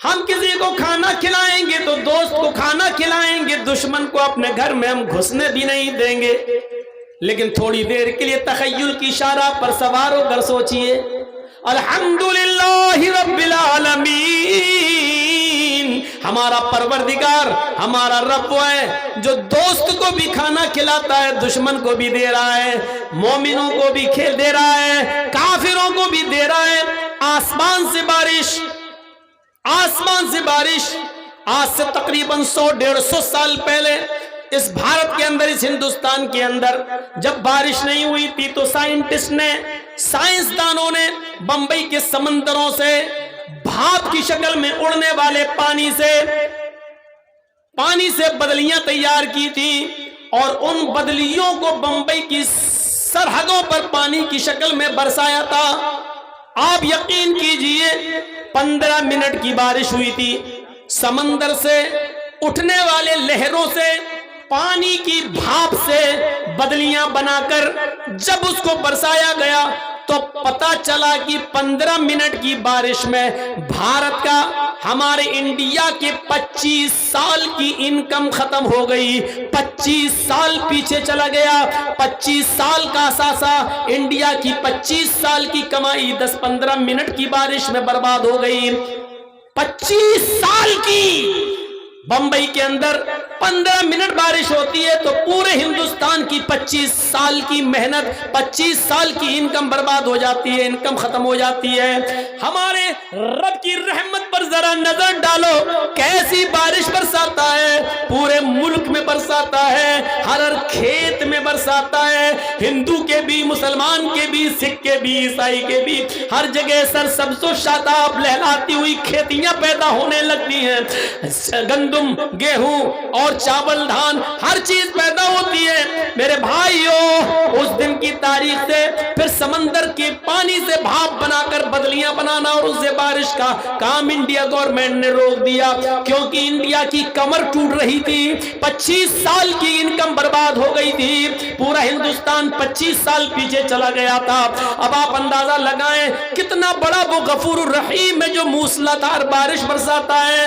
A: ہم کسی کو کھانا کھلائیں گے تو دوست کو کھانا کھلائیں گے، دشمن کو اپنے گھر میں ہم گھسنے بھی نہیں دیں گے۔ لیکن تھوڑی دیر کے لیے تخیل کی شارہ پر سوار ہو کر سوچئے، الحمدللہ رب العالمین، ہمارا پروردگار ہمارا رب وہ ہے جو دوست کو بھی کھانا کھلاتا ہے، دشمن کو بھی دے رہا ہے، مومنوں کو بھی کھیل دے رہا ہے، کافروں کو بھی دے رہا ہے۔ آسمان سے بارش، آسمان سے بارش، آج سے تقریباً 100-150 سال پہلے اس بھارت کے اندر، اس ہندوستان کے اندر جب بارش نہیں ہوئی تھی تو سائنٹسٹ نے، سائنسدانوں نے بمبئی کے سمندروں سے بھاپ کی شکل میں اڑنے والے پانی سے بدلیاں تیار کی تھی، اور ان بدلیوں کو بمبئی کی سرحدوں پر پانی کی شکل میں برسایا تھا۔ آپ یقین کیجئے 15 منٹ کی بارش ہوئی تھی، سمندر سے اٹھنے والے لہروں سے، پانی کی بھاپ سے بدلیاں بنا کر جب اس کو برسایا گیا تو پتا چلا کہ 15 منٹ کی بارش میں بھارت کا، ہمارے انڈیا کے 25 سال کی انکم ختم ہو گئی، 25 سال پیچھے چلا گیا، 25 سال کا اثاثہ انڈیا کی 25 سال کی کمائی 10-15 منٹ کی بارش میں برباد ہو گئی۔ 25 سال کی بمبئی کے اندر 15 منٹ بارش ہوتی ہے تو پورے ہندوستان کی 25 سال کی محنت، 25 سال کی انکم برباد ہو جاتی ہے، انکم ختم ہو جاتی ہے۔ ہمارے رب کی رحمت پر ذرا نظر ڈالو، کیسی بارش برساتا ہے، پورے ملک میں برساتا ہے، ہر کھیت میں برساتا ہے، ہندو کے بھی، مسلمان کے بھی، سکھ کے بھی، عیسائی کے بھی، ہر جگہ سرسبز و شاداب لہلاتی ہوئی کھیتیاں پیدا ہونے لگتی ہیں، گندم، گیہوں اور چاول، دھان، ہر چیز پیدا ہوتی ہے۔ میرے بھائیوں، اس دن کی تاریخ سے پھر سمندر کے پانی سے بھاپ بنا کر بدلیاں بنانا اور اس سے بارش کا کام انڈیا گورنمنٹ نے روک دیا، کیونکہ انڈیا کی کمر ٹوٹ رہی تھی، 25 سال کی انکم برباد ہو گئی تھی، پورا ہندوستان 25 سال پیچھے چلا گیا تھا۔ اب آپ اندازہ لگائیں کتنا بڑا وہ غفور الرحیم ہے جو موسلادھار بارش برساتا ہے۔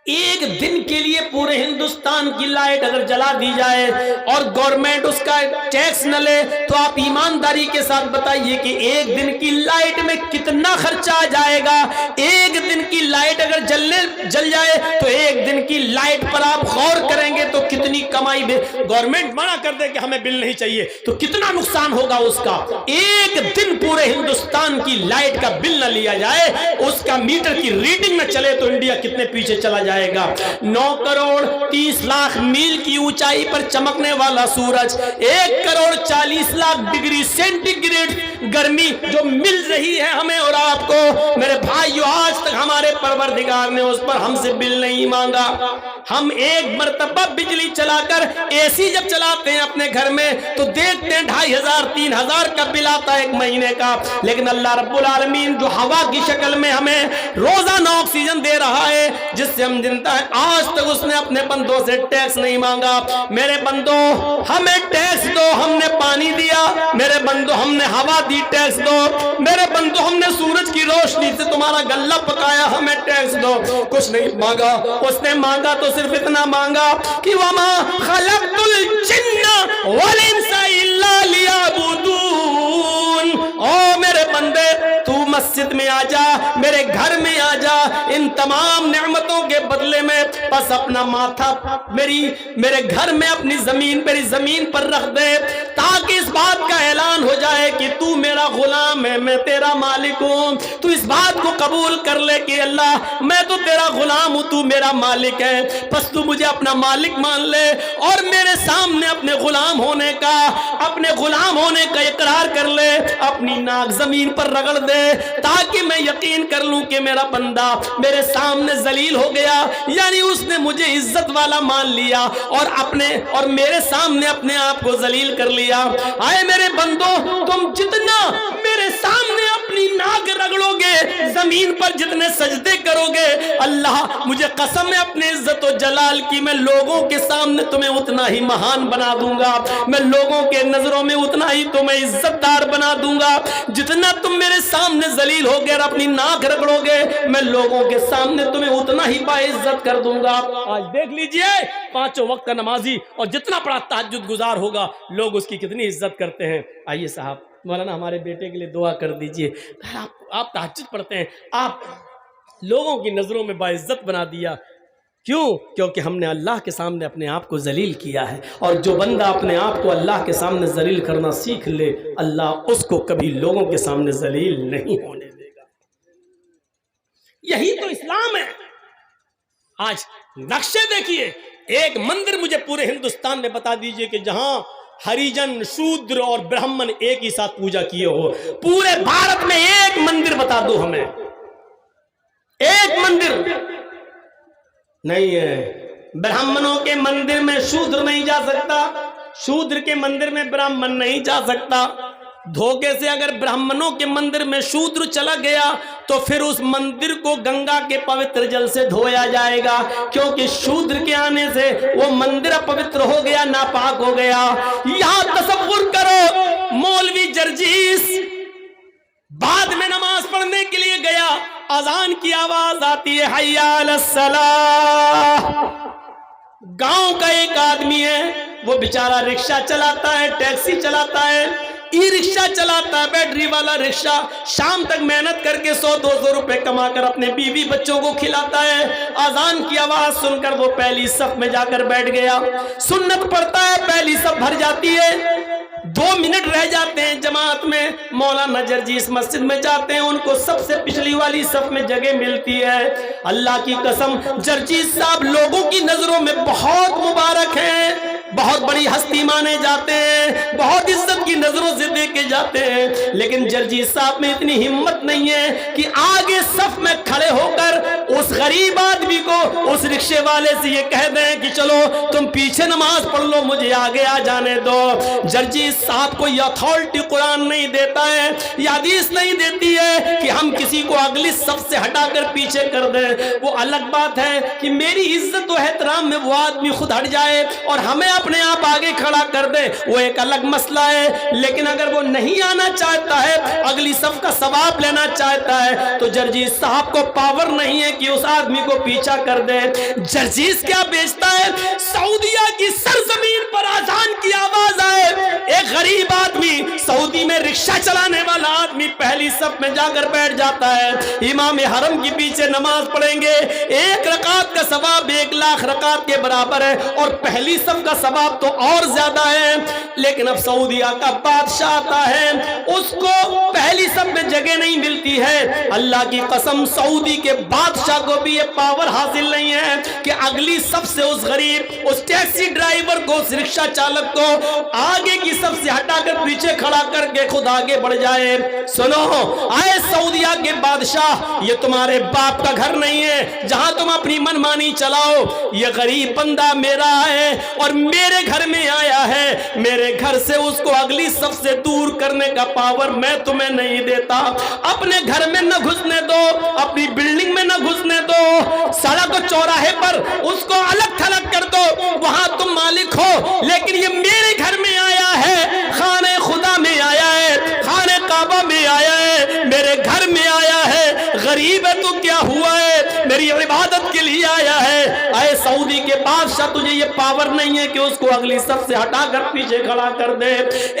A: ایک دن کے لیے پورے ہندوستان کی لائٹ اگر جلا دی جائے اور گورنمنٹ اس کا ٹیکس نہ لے تو آپ ایمانداری کے ساتھ بتائیے کہ ایک دن کی لائٹ میں کتنا خرچہ آ جائے گا؟ ایک دن کی لائٹ اگر جل جائے تو ایک دن کی لائٹ پر آپ غور کریں گے تو کتنی کمائی گورنمنٹ منع کر دے کہ ہمیں بل نہیں چاہیے تو کتنا نقصان ہوگا اس کا۔ ایک دن پورے ہندوستان کی لائٹ کا بل نہ لیا جائے، اس کا میٹر کی ریڈنگ نہ چلے تو انڈیا کتنے پیچھے چلا جائے گا۔ 9 کروڑ 30 لاکھ میل کی اونچائی پر چمکنے والا سورج، 1 crore 40 lakh degree centigrade گرمی جو مل رہی ہے ہمیں اور آپ کو، میرے بھائیو آج تک ہمارے پروردگار نے اس پر ہم سے بل نہیں مانگا۔ ہم ایک مرتبہ بجلی چلا کر اے سی جب چلاتے ہیں اپنے گھر میں تو دیکھتے ہیں 2500 3000 کا بل آتا ہے ایک مہینے کا، لیکن اللہ رب العالمین جو ہوا کی شکل میں ہمیں روزانہ آکسیجن دے رہا ہے جس سے ہم زندہ ہیں، آج تک اس نے اپنے بندوں سے ٹیکس نہیں مانگا۔ میرے بندوں ہمیں ٹیکس دو، ہم نے پانی دیا، میرے بندوں ہم نے ہوا دی، ٹیکس دو، میرے بندوں ہم نے سورج کی روشنی سے تمہارا غلہ پکایا، ہمیں ٹیکس دو۔ کچھ نہیں مانگا، اس نے مانگا تو صرف اتنا مانگا کہ وما خلقت الجن والانس الا لیعبدون۔ او میرے بندے تو مسجد میں آ جا، میرے گھر میں آ جا، ان تمام نعمتوں کے بدلے میں بس اپنا ماتھا میرے گھر میں اپنی میری زمین پر رکھ دے تاکہ اس بات کا اعلان ہو جائے کہ تو میرا غلام ہے، میں تیرا مالک ہوں۔ تو اس بات کو قبول کر لے کہ اللہ میں تو تیرا غلام ہوں، تو میرا مالک ہے، بس تو مجھے اپنا مالک مان لے اور میرے سامنے اپنے غلام ہونے کا اقرار کر لے، اپنی ناک زمین پر رگڑ دے تاکہ میں یقین کر لوں کہ میرا بندہ میرے سامنے ذلیل ہو گیا، یعنی اس نے مجھے عزت والا مان لیا اور میرے سامنے اپنے آپ کو ذلیل کر لیا۔ آئے میرے بندوں، تم جتنا میرے سامنے اپنی ناک رگڑو گے، زمین پر جتنے سجدے کرو گے، اللہ مجھے قسم ہے اپنے عزت و جلال کی، میں لوگوں کے سامنے تمہیں اتنا ہی مہان بنا دوں گا، میں لوگوں کے نظروں میں اتنا ہی تمہیں عزت دار بنا دوں گا، جتنا تم میرے سامنے ذلیل ہو گے اور اپنی ناک رگڑو گے، میں لوگوں کے سامنے تمہیں اتنا ہی باعزت کر دوں گا۔ آج دیکھ لیجئے 5 وقت کا نمازی اور جتنا بڑا تہجد گزار ہوگا لوگ اس کی کتنی عزت کرتے ہیں۔ آئیے صاحب مولانا ہمارے بیٹے کے لیے دعا کر دیجئے۔ آپ تہجد پڑھتے ہیں، آپ لوگوں کی نظروں میں باعزت بنا دیا، کیوں؟ کیونکہ ہم نے اللہ کے سامنے اپنے آپ کو ذلیل کیا ہے، اور جو بندہ اپنے آپ کو اللہ کے سامنے ذلیل کرنا سیکھ لے، اللہ اس کو کبھی لوگوں کے سامنے ذلیل نہیں ہونے دے گا۔ یہی تو اسلام ہے۔ آج نقشے دیکھیے، ایک مندر مجھے پورے ہندوستان میں بتا دیجئے کہ جہاں ہریجن، شودر اور برہمن ایک ہی ساتھ پوجا کیے ہو، پورے بھارت میں ایک مندر بتا دو ہمیں، ایک مندر نہیں ہے۔ برہمنوں کے مندر میں شودر نہیں جا سکتا، شودر کے مندر میں برہمن نہیں جا سکتا۔ دھوکے سے اگر برہمنوں کے مندر میں شودر چلا گیا تو پھر اس مندر کو گنگا کے پوتر جل سے دھویا جائے گا، کیونکہ شودر کے آنے سے وہ مندر اپوتر ہو گیا، ناپاک ہو گیا۔ یہاں تصور کرو، مولوی جرجیس بعد میں نماز پڑھنے کے لیے گیا، اذان کی آواز آتی ہے، حی علی الصلاۃ۔ گاؤں کا ایک آدمی ہے، وہ بیچارہ رکشہ چلاتا ہے، ٹیکسی چلاتا ہے، ای رکشہ چلاتا ہے، بیٹری والا رکشہ، شام تک محنت کر کے 100-200 روپے کما کر اپنے بیوی بچوں کو کھلاتا ہے۔ اذان کی آواز سن کر وہ پہلی صف میں جا کر بیٹھ گیا، سنت پڑھتا ہے، پہلی صف بھر جاتی ہے، 2 منٹ رہ جاتے ہیں جماعت میں، مولانا جرجیس مسجد میں جاتے ہیں، ان کو سب سے پچھلی والی صف میں جگہ ملتی ہے۔ اللہ کی قسم جرجیس صاحب لوگوں کی نظروں میں بہت مبارک ہیں، بہت بڑی ہستی مانے جاتے ہیں، بہت عزت کی نظروں سے دیکھے جاتے ہیں، لیکن جرجیس صاحب میں اتنی ہمت نہیں ہے کہ آگے صف میں کھڑے ہو کر اس غریب آدمی کو، اس رکشے والے سے یہ کہہ دیں کہ چلو تم پیچھے نماز پڑھ لو، مجھے آگے آ جانے دو۔ جرجیس صاحب کو یہ اتھارٹی قرآن نہیں دیتا ہے، یہ حدیث نہیں دیتی ہے کہ ہم کسی کو اگلی صف سے ہٹا کر پیچھے کر دیں۔ وہ الگ بات ہے کہ میری عزت و احترام میں وہ آدمی خود ہٹ جائے اور ہمیں اپنے آپ آگے کھڑا کر دے وہ ایک الگ مسئلہ ہے، لیکن اگر وہ نہیں آنا چاہتا ہے، اگلی صف کا ثواب لینا چاہتا ہے، تو جرجیز صاحب کو پاور نہیں ہے کہ اس آدمی کو پیچھا کر دے۔ جرجیز کیا بیچتا ہے؟ سعودیہ کی سرزمین پر آذان کی آواز آئے، ایک غریب آدمی سعودی میں رکشہ چلانے والا آدمی پہلی صف میں جا کر بیٹھ جاتا ہے، امام حرم کے پیچھے نماز پڑھیں گے، ایک رکعت کا ثواب 1,00,000 رکعت کے برابر ہے، اور پہلی صف کا ثواب تو اور زیادہ ہے۔ لیکن اب سعودیہ کا بادشاہ آتا ہے، اس کو پہلی صف میں جگہ نہیں ملتی ہے۔ اللہ کی قسم سعودی کے بادشاہ کو بھی یہ پاور حاصل نہیں ہے کہ اگلی صف سے اس غریب، اس ٹیکسی ڈرائیور کو، اس رکشہ چالک کو آگے کی صف سے ہٹا کر پیچھے کھڑا کر کے خود آگے بڑھ جائے۔ سنو آئے سعودیہ کے بادشاہ، یہ تمہارے باپ کا گھر نہیں ہے جہاں تم اپنی منمانی چلاؤ، یہ غریب بندہ میرا ہے اور میرے گھر میں آیا ہے، میرے گھر سے اس کو اگلی صف سے دور کرنے کا پاور میں تمہیں نہیں دیتا۔ اپنے گھر میں نہ گھسنے دو، اپنی بلڈنگ میں نہ گھسنے دو، سڑک چوراہے پر اس کو الگ تھلگ کر دو، وہاں تم مالک ہو، لیکن یہ میرے گھر میں آیا ہے، خانہ خدا میں آیا ہے، خانہ کعبہ میں آیا ہے، میرے گھر میں آیا ہے، غریب ہے تو کیا ہوا ہے، میری عبادت کے لیے آیا ہے۔ اے سعودی کے بادشاہ تجھے یہ پاور نہیں ہے کہ اس کو اگلی صف سے ہٹا کر پیچھے کھڑا کر دے۔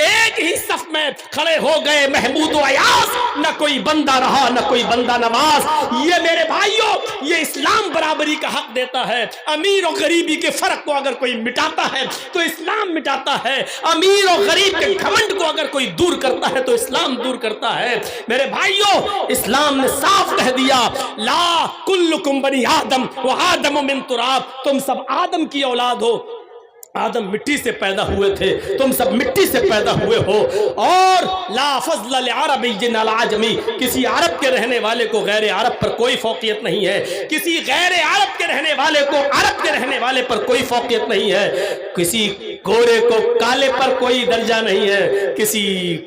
A: ایک ہی صف میں کھڑے ہو گئے محمود و ایاز، نہ کوئی بندہ رہا نہ کوئی بندہ نواز۔ یہ میرے بھائیوں یہ اسلام برابری کا حق دیتا ہے۔ امیر و غریبی کے فرق کو اگر کوئی مٹاتا ہے تو اسلام مٹاتا ہے، امیر و غریب کے گھمنڈ کو اگر کوئی دور کرتا ہے تو اسلام دور کرتا ہے۔ میرے بھائیوں اسلام نے صاف کہہ دیا لا کلکم بنی آدم وآدم من تراب، تم سب آدم کی اولاد ہو، آدم مٹی سے پیدا ہوئے تھے، تم سب مٹی سے پیدا ہوئے ہو، اور لا فضل لعربی علی عجمی، کسی عرب کے رہنے والے کو غیر عرب پر کوئی فوقیت نہیں ہے، کسی غیر عرب کے رہنے والے کو عرب کے رہنے والے پر کوئی فوقیت نہیں ہے، کسی گورے کو کالے پر کوئی درجہ نہیں ہے، کسی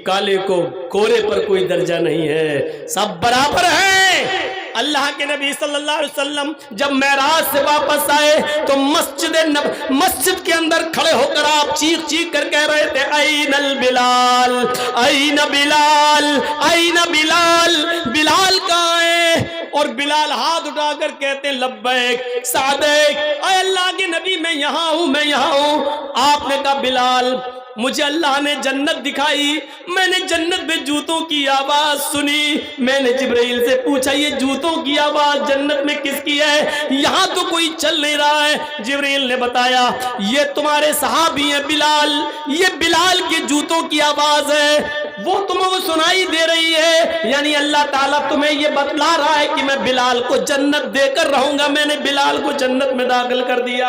A: کالے کو گورے پر کوئی درجہ نہیں ہے، سب برابر ہیں۔ اللہ کے نبی صلی اللہ علیہ وسلم جب معراج سے واپس آئے تو مسجد کے اندر کھڑے ہو کر آپ چیخ چیخ کر کہہ رہے تھے این البلال، این بلال، این بلال، بلال کہاں ہے؟ اور بلال ہاتھ اٹھا کر کہتے لبیک صادق، اے اللہ کے نبی میں یہاں ہوں، میں یہاں ہوں۔ آپ نے کہا بلال مجھے اللہ نے جنت دکھائی، میں نے جنت میں جوتوں کی آواز سنی، میں نے جبرائیل سے پوچھا یہ جوتوں کی آواز جنت میں کس کی ہے؟ یہاں تو کوئی چل نہیں رہا ہے۔ جبرائیل نے بتایا یہ تمہارے صحابی ہیں بلال، یہ بلال کے جوتوں کی آواز ہے، وہ تمہیں وہ سنائی دے رہی ہے، یعنی اللہ تعالیٰ تمہیں یہ بتلا رہا ہے کہ میں بلال کو جنت دے کر رہوں گا، میں نے بلال کو جنت میں داخل کر دیا۔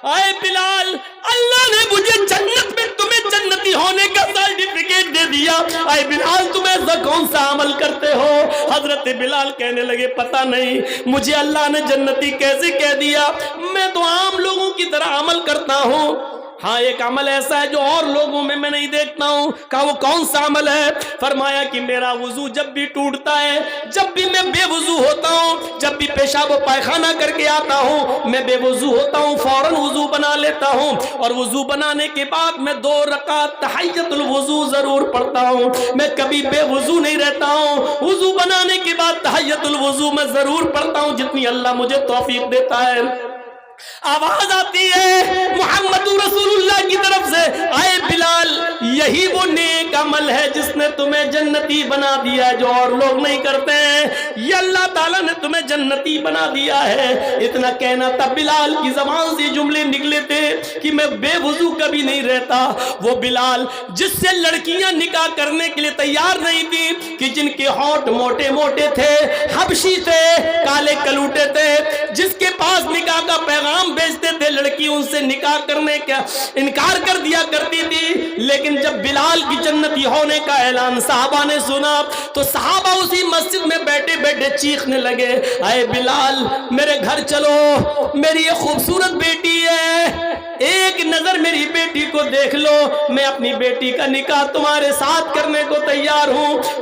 A: اے بلال اللہ نے مجھے جنت میں تمہیں جنتی ہونے کا سرٹیفکیٹ دے دیا، اے بلال تم ایسا کون سا عمل کرتے ہو؟ حضرت بلال کہنے لگے پتہ نہیں مجھے اللہ نے جنتی کیسے کہہ دیا، میں تو عام لوگوں کی طرح عمل کرتا ہوں۔ ہاں ایک عمل ایسا ہے جو اور لوگوں میں نہیں دیکھتا ہوں۔ کہا وہ کون سا عمل ہے؟ فرمایا کہ میرا وضو جب بھی ٹوٹتا ہے، جب بھی میں بے وضو ہوتا ہوں، جب بھی پیشاب و پائخانہ کر کے آتا ہوں، میں بے وضو ہوتا ہوں، فوراً وضو بنا لیتا ہوں، اور وضو بنانے کے بعد میں 2 رکعت تحیۃ الوضو ضرور پڑھتا ہوں، میں کبھی بے وضو نہیں رہتا ہوں، وضو بنانے کے بعد تحیۃ الوضو میں ضرور پڑھتا ہوں جتنی اللہ مجھے توفیق دیتا ہے۔ آواز آتی ہے محمد رسول اللہ کی طرف سے، اے بلال یہی وہ نیک عمل ہے جس نے تمہیں جنتی بنا دیا جو اور لوگ نہیں کرتے ہیں، یہ اللہ تعالیٰ نے تمہیں جنتی بنا دیا ہے۔ اتنا کہنا تھا بلال کی زبان سے جملے نکلے تھے کہ میں بے وضو کبھی نہیں رہتا۔ وہ بلال جس سے لڑکیاں نکاح کرنے کے لیے تیار نہیں تھی، کہ جن کے ہونٹ موٹے موٹے تھے، حبشی تھے، کالے کلوٹے تھے، جس کے پاس نکاح کا پیغام بیچتے تھے، لڑکی ان سے نکاح کرنے کا انکار کر دیا کرتی تھی، لیکن جب بلال کی جنتی ہونے کا اعلان صحابہ نے سنا تو صحابہ اسی مسجد میں بیٹھے بیٹھے چیخنے لگے اے بلال میرے گھر چلو، میری یہ خوبصورت بیٹی ہے، ایک نظر میری بیٹی کو دیکھ لو، میں اپنی بیٹی کا نکاح تمہارے ساتھ کرنے کو تیار ہوں،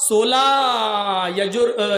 A: 16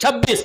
A: 26,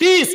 A: 30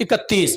A: 31।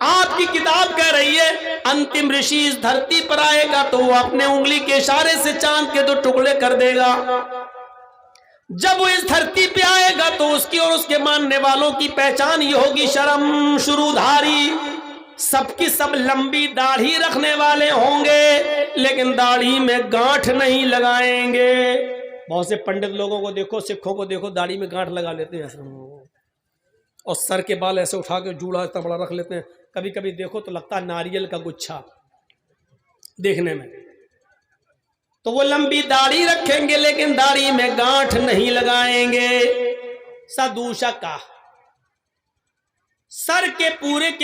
A: آپ کی کتاب کہہ رہی ہے انتم رشی اس دھرتی پر آئے گا تو وہ اپنے انگلی کے اشارے سے چاند کے 2 ٹکڑے کر دے گا. جب وہ اس دھرتی پہ آئے گا تو اس کی اور اس کے ماننے والوں کی پہچان یہ ہوگی شرم شروع دھاری. سب کی سب لمبی داڑھی رکھنے والے ہوں گے لیکن داڑھی میں گانٹھ نہیں لگائیں گے. بہت سے پنڈت لوگوں کو دیکھو، سکھوں کو دیکھو، داڑھی میں گانٹھ لگا لیتے ہیں اور سر کے بال ایسے اٹھا کے جوڑا اتنا بڑا رکھ لیتے ہیں. کبھی کبھی دیکھو تو لگتا ہے ناریل کا گچھا دیکھنے میں. تو وہ لمبی داڑھی رکھیں گے لیکن داڑھی میں گانٹھ نہیں لگائیں گے. سدوشکا سر کے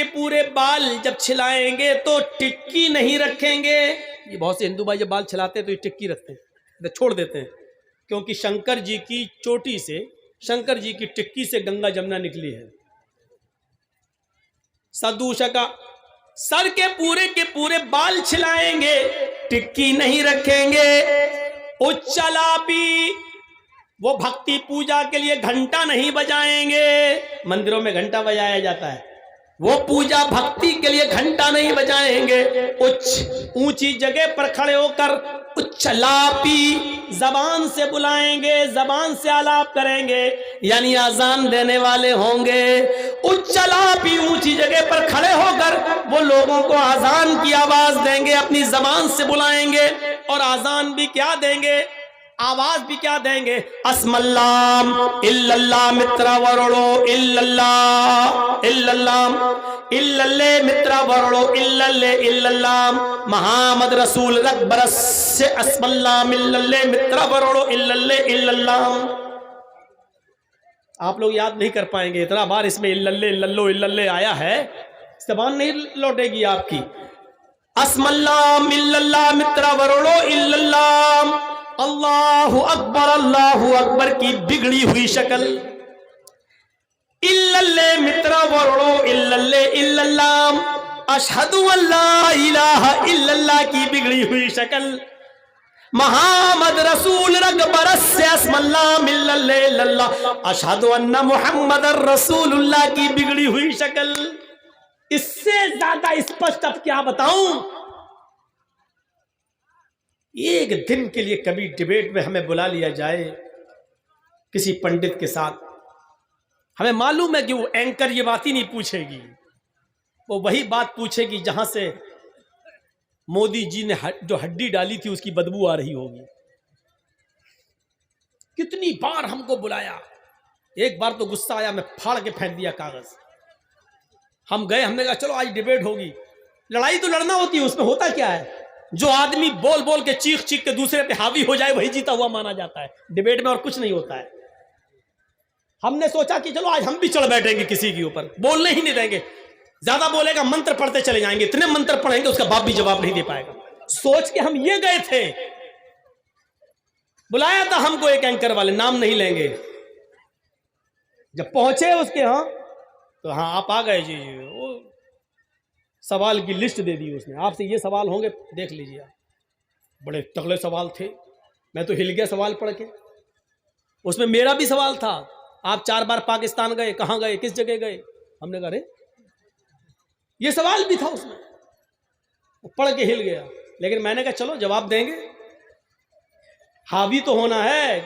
A: پورے بال جب چھلائیں گے تو ٹکی نہیں رکھیں گے. یہ بہت سے ہندو بھائی جب بال چھلاتے ہیں تو یہ ٹکی رکھتے ہیں، چھوڑ دیتے ہیں، کیونکہ شنکر جی کی چوٹی سے، شنکر جی کی ٹکی سے گنگا جمنا نکلی ہے. سدوشکا سر کے پورے بال چھلائیں گے، ٹکی نہیں رکھیں گے. اچلاپی وہ بھکتی پوجا کے لیے گھنٹا نہیں بجائیں گے. مندروں میں گھنٹا بجایا جاتا ہے، وہ پوجا بھکتی کے لیے گھنٹا نہیں بجائیں گے. اونچی جگہ پر کھڑے ہو کر اچلاپی زبان سے بلائیں گے، زبان سے آلاپ کریں گے، یعنی آزان دینے والے ہوں گے. اچلاپی اونچی جگہ پر کھڑے ہو کر وہ لوگوں کو آزان کی آواز دیں گے، اپنی زبان سے بلائیں گے. اور آزان بھی کیا دیں گے، آواز بھی کیا دیں گے، اسم اللہ الا اللہ مترا ورڑو الا اللہ الا اللہ الا اللہ مترا ورڑو الا اللہ الا اللہ محمد رسول رکبرس سے اسم اللہ الا اللہ مترا ورڑو الا اللہ الا اللہ. آپ لوگ یاد نہیں کر پائیں گے، اتنا بار اس میں الا اللہ آیا ہے، زبان نہیں لوٹے گی آپ کی. اسم اللہ الا اللہ مترا ورڑو الا اللہ. اللہ اکبر کی بگڑی ہوئی شکل. اللہ مترا ورڑو الا اللہ. اشہد ان لا الہ الا اللہ کی بگڑی ہوئی شکل. محمد رسول رکبرس سے اسم اللہ الا اللہ. اشہد ان محمد رسول اللہ کی بگڑی ہوئی شکل. اس سے زیادہ اسپشٹ اب کیا بتاؤں. ایک دن کے لیے کبھی ڈیبیٹ میں ہمیں بلا لیا جائے کسی پنڈت کے ساتھ، ہمیں معلوم ہے کہ وہ اینکر یہ بات ہی نہیں پوچھے گی، وہ وہی بات پوچھے گی جہاں سے مودی جی نے جو ہڈی ڈالی تھی اس کی بدبو آ رہی ہوگی. کتنی بار ہم کو بلایا، ایک بار تو غصہ آیا، میں پھاڑ کے پھینک دیا کاغذ. ہم گئے، ہم نے کہا چلو آج ڈیبیٹ ہوگی. لڑائی تو لڑنا ہوتی ہے، اس میں ہوتا کیا ہے، جو آدمی بول بول کے چیخ کے دوسرے پہ حاوی ہو جائے وہی جیتا ہوا مانا جاتا ہے. ڈیبیٹ میں اور کچھ نہیں ہوتا ہے. ہم نے سوچا کہ چلو آج ہم بھی چڑھ بیٹھیں گے کسی کے اوپر، بولنے ہی نہیں دیں گے. زیادہ بولے گا منتر پڑھتے چلے جائیں گے، اتنے منتر پڑھیں گے اس کا باپ بھی جواب نہیں دے پائے گا. سوچ کے ہم یہ گئے تھے. بلایا تھا ہم کو ایک اینکر والے، نام نہیں لیں گے. جب پہنچے اس کے ہاں تو ہاں آپ آ گئے جی، وہ سوال کی لسٹ دے دی اس نے، آپ سے یہ سوال ہوں گے دیکھ لیجیے. بڑے تگڑے سوال تھے، میں تو ہل گیا سوال پڑھ کے. اس میں میرا بھی سوال تھا، آپ 4 بار پاکستان گئے، کہاں گئے، کس جگہ گئے. ہم نے کہا رے یہ سوال بھی تھا اس میں. وہ پڑھ کے ہل گیا. لیکن میں نے کہا چلو جواب دیں گے، حاوی تو ہونا ہے.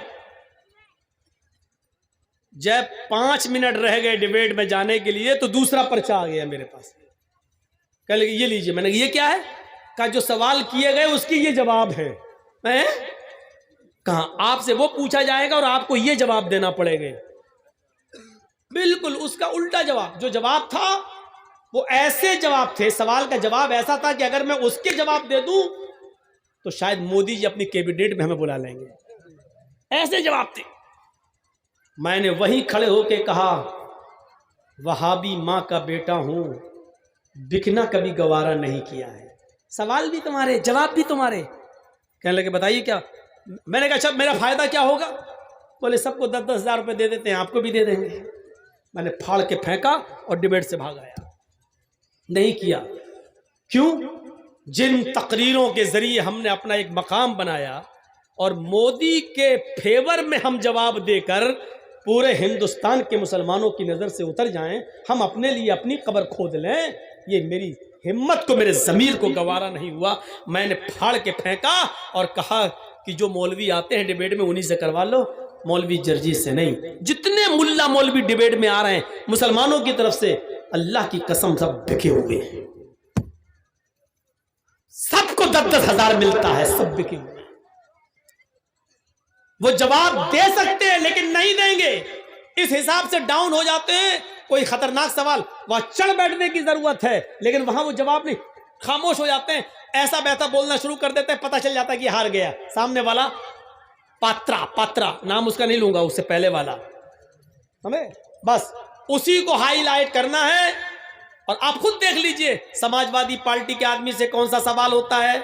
A: جب 5 منٹ رہ گئے ڈیبیٹ میں جانے کے لیے تو دوسرا پرچہ آ گیا میرے پاس. کہہ لگے یہ لیجیے. میں نے کہا یہ کیا ہے؟ کہا جو سوال کیے گئے اس کی یہ جواب ہے. میں کہا آپ سے وہ پوچھا جائے گا اور آپ کو یہ جواب دینا پڑے گا. بالکل اس کا الٹا جواب. جو جواب تھا وہ ایسے جواب تھے، سوال کا جواب ایسا تھا کہ اگر میں اس کے جواب دے دوں تو شاید مودی جی اپنی کیبنٹ میں ہمیں بلا لیں گے. ایسے جواب تھے. میں نے وہیں کھڑے ہو کے کہا وہابی ماں کا بیٹا ہوں، بکنا کبھی گوارا نہیں کیا ہے. سوال بھی تمہارے، جواب بھی تمہارے. کہنے لگے بتائیے کیا. میں نے کہا اچھا میرا فائدہ کیا ہوگا. بولے سب کو 10-10 ہزار روپے دے دیتے ہیں، آپ کو بھی دے دیں گے. میں نے پھاڑ کے پھینکا اور ڈیبیٹ سے بھاگ آیا. نہیں کیا. کیوں؟ جن تقریروں کے ذریعے ہم نے اپنا ایک مقام بنایا اور مودی کے فیور میں ہم جواب دے کر پورے ہندوستان کے مسلمانوں کی نظر سے اتر جائیں، ہم اپنے لیے اپنی قبر کھود لیں، یہ میری ہمت کو، میرے ضمیر کو گوارا نہیں ہوا. میں نے پھاڑ کے پھینکا اور کہا کہ جو مولوی آتے ہیں ڈیبیٹ میں انہی سے کروا لو، مولوی جرجی سے نہیں. جتنے ملا مولوی ڈیبیٹ میں آ رہے ہیں مسلمانوں کی طرف سے، اللہ کی قسم سب بکے ہوئے ہیں، سب کو 10-10 ہزار ملتا ہے، سب بکے ہوئے ہیں. وہ جواب دے سکتے ہیں لیکن نہیں دیں گے، اس حساب سے ڈاؤن ہو جاتے ہیں. کوئی خطرناک سوال وہاں چڑھ بیٹھنے کی ضرورت ہے لیکن وہاں وہ جواب نہیں، خاموش ہو جاتے ہیں. ایسا بیسا بولنا شروع کر دیتے ہیں، پتہ چل جاتا ہے کہ ہار گیا. سامنے والا پاترا نام اس کا نہیں لوں گا، اس سے پہلے والا، ہمیں بس اسی کو ہائی لائٹ کرنا ہے. اور آپ خود دیکھ لیجئے سماج وادی پارٹی کے آدمی سے کون سا سوال ہوتا ہے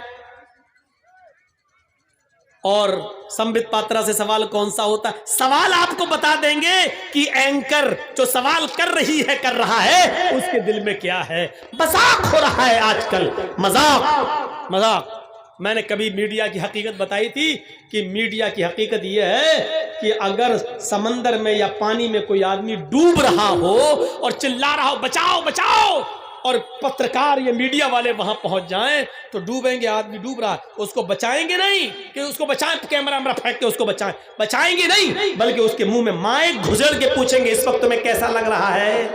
A: اور سمبت پاترا سے سوال کون سا ہوتا ہے. سوال آپ کو بتا دیں گے کہ اینکر جو سوال کر رہا ہے اس کے دل میں کیا ہے. مذاق ہو رہا ہے آج کل، مذاق. میں نے کبھی میڈیا کی حقیقت بتائی تھی کہ میڈیا کی حقیقت یہ ہے کہ اگر سمندر میں یا پانی میں کوئی آدمی ڈوب رہا ہو اور چلا رہا ہو بچاؤ بچاؤ، اور پترکار یا میڈیا والے وہاں پہنچ جائیں تو ڈوبیں گے، آدمی ڈوب رہا ہے، اس کو بچائیں گے نہیں کہ اس کو بچائیں، کیمرہ پھینک کے اس کو بچائیں گے نہیں، بلکہ اس کے منہ میں مائک گھسڑ کے پوچھیں گے اس وقت تمہیں کیسا لگ رہا ہے،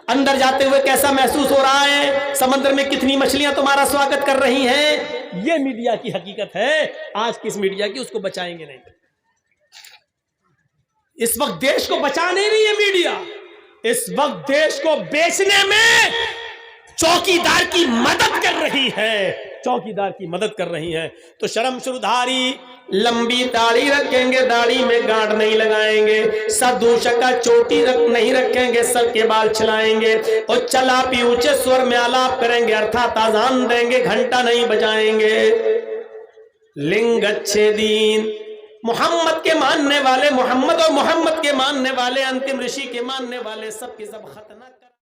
A: اندر جاتے ہوئے کیسا محسوس ہو رہا ہے، سمندر میں کتنی مچھلیاں تمہارا سواگت کر رہی ہیں. یہ میڈیا کی حقیقت ہے. آج کس میڈیا کی، اس کو بچائیں گے نہیں. اس وقت دیش کو بچا نہیں رہی ہے میڈیا، اس وقت دیش کو بیچنے میں چوکیدار کی مدد کر رہی ہے، چوکیدار کی مدد کر رہی ہے. تو شرم شردھاری، لمبی داڑھی رکھیں گے، داڑھی میں گانٹ نہیں لگائیں گے، سدوشکا چوٹی نہیں رکھیں گے، سر کے بال چھلائیں گے، اور چلا پی اونچے سور میں آلاپ کریں گے، ارتھات آزان دیں گے، گھنٹا نہیں بجائیں گے. لنگ اچھے دین، محمد کے ماننے والے، محمد اور محمد کے ماننے والے، انتم رشی کے ماننے والے، سب کے سب ختنہ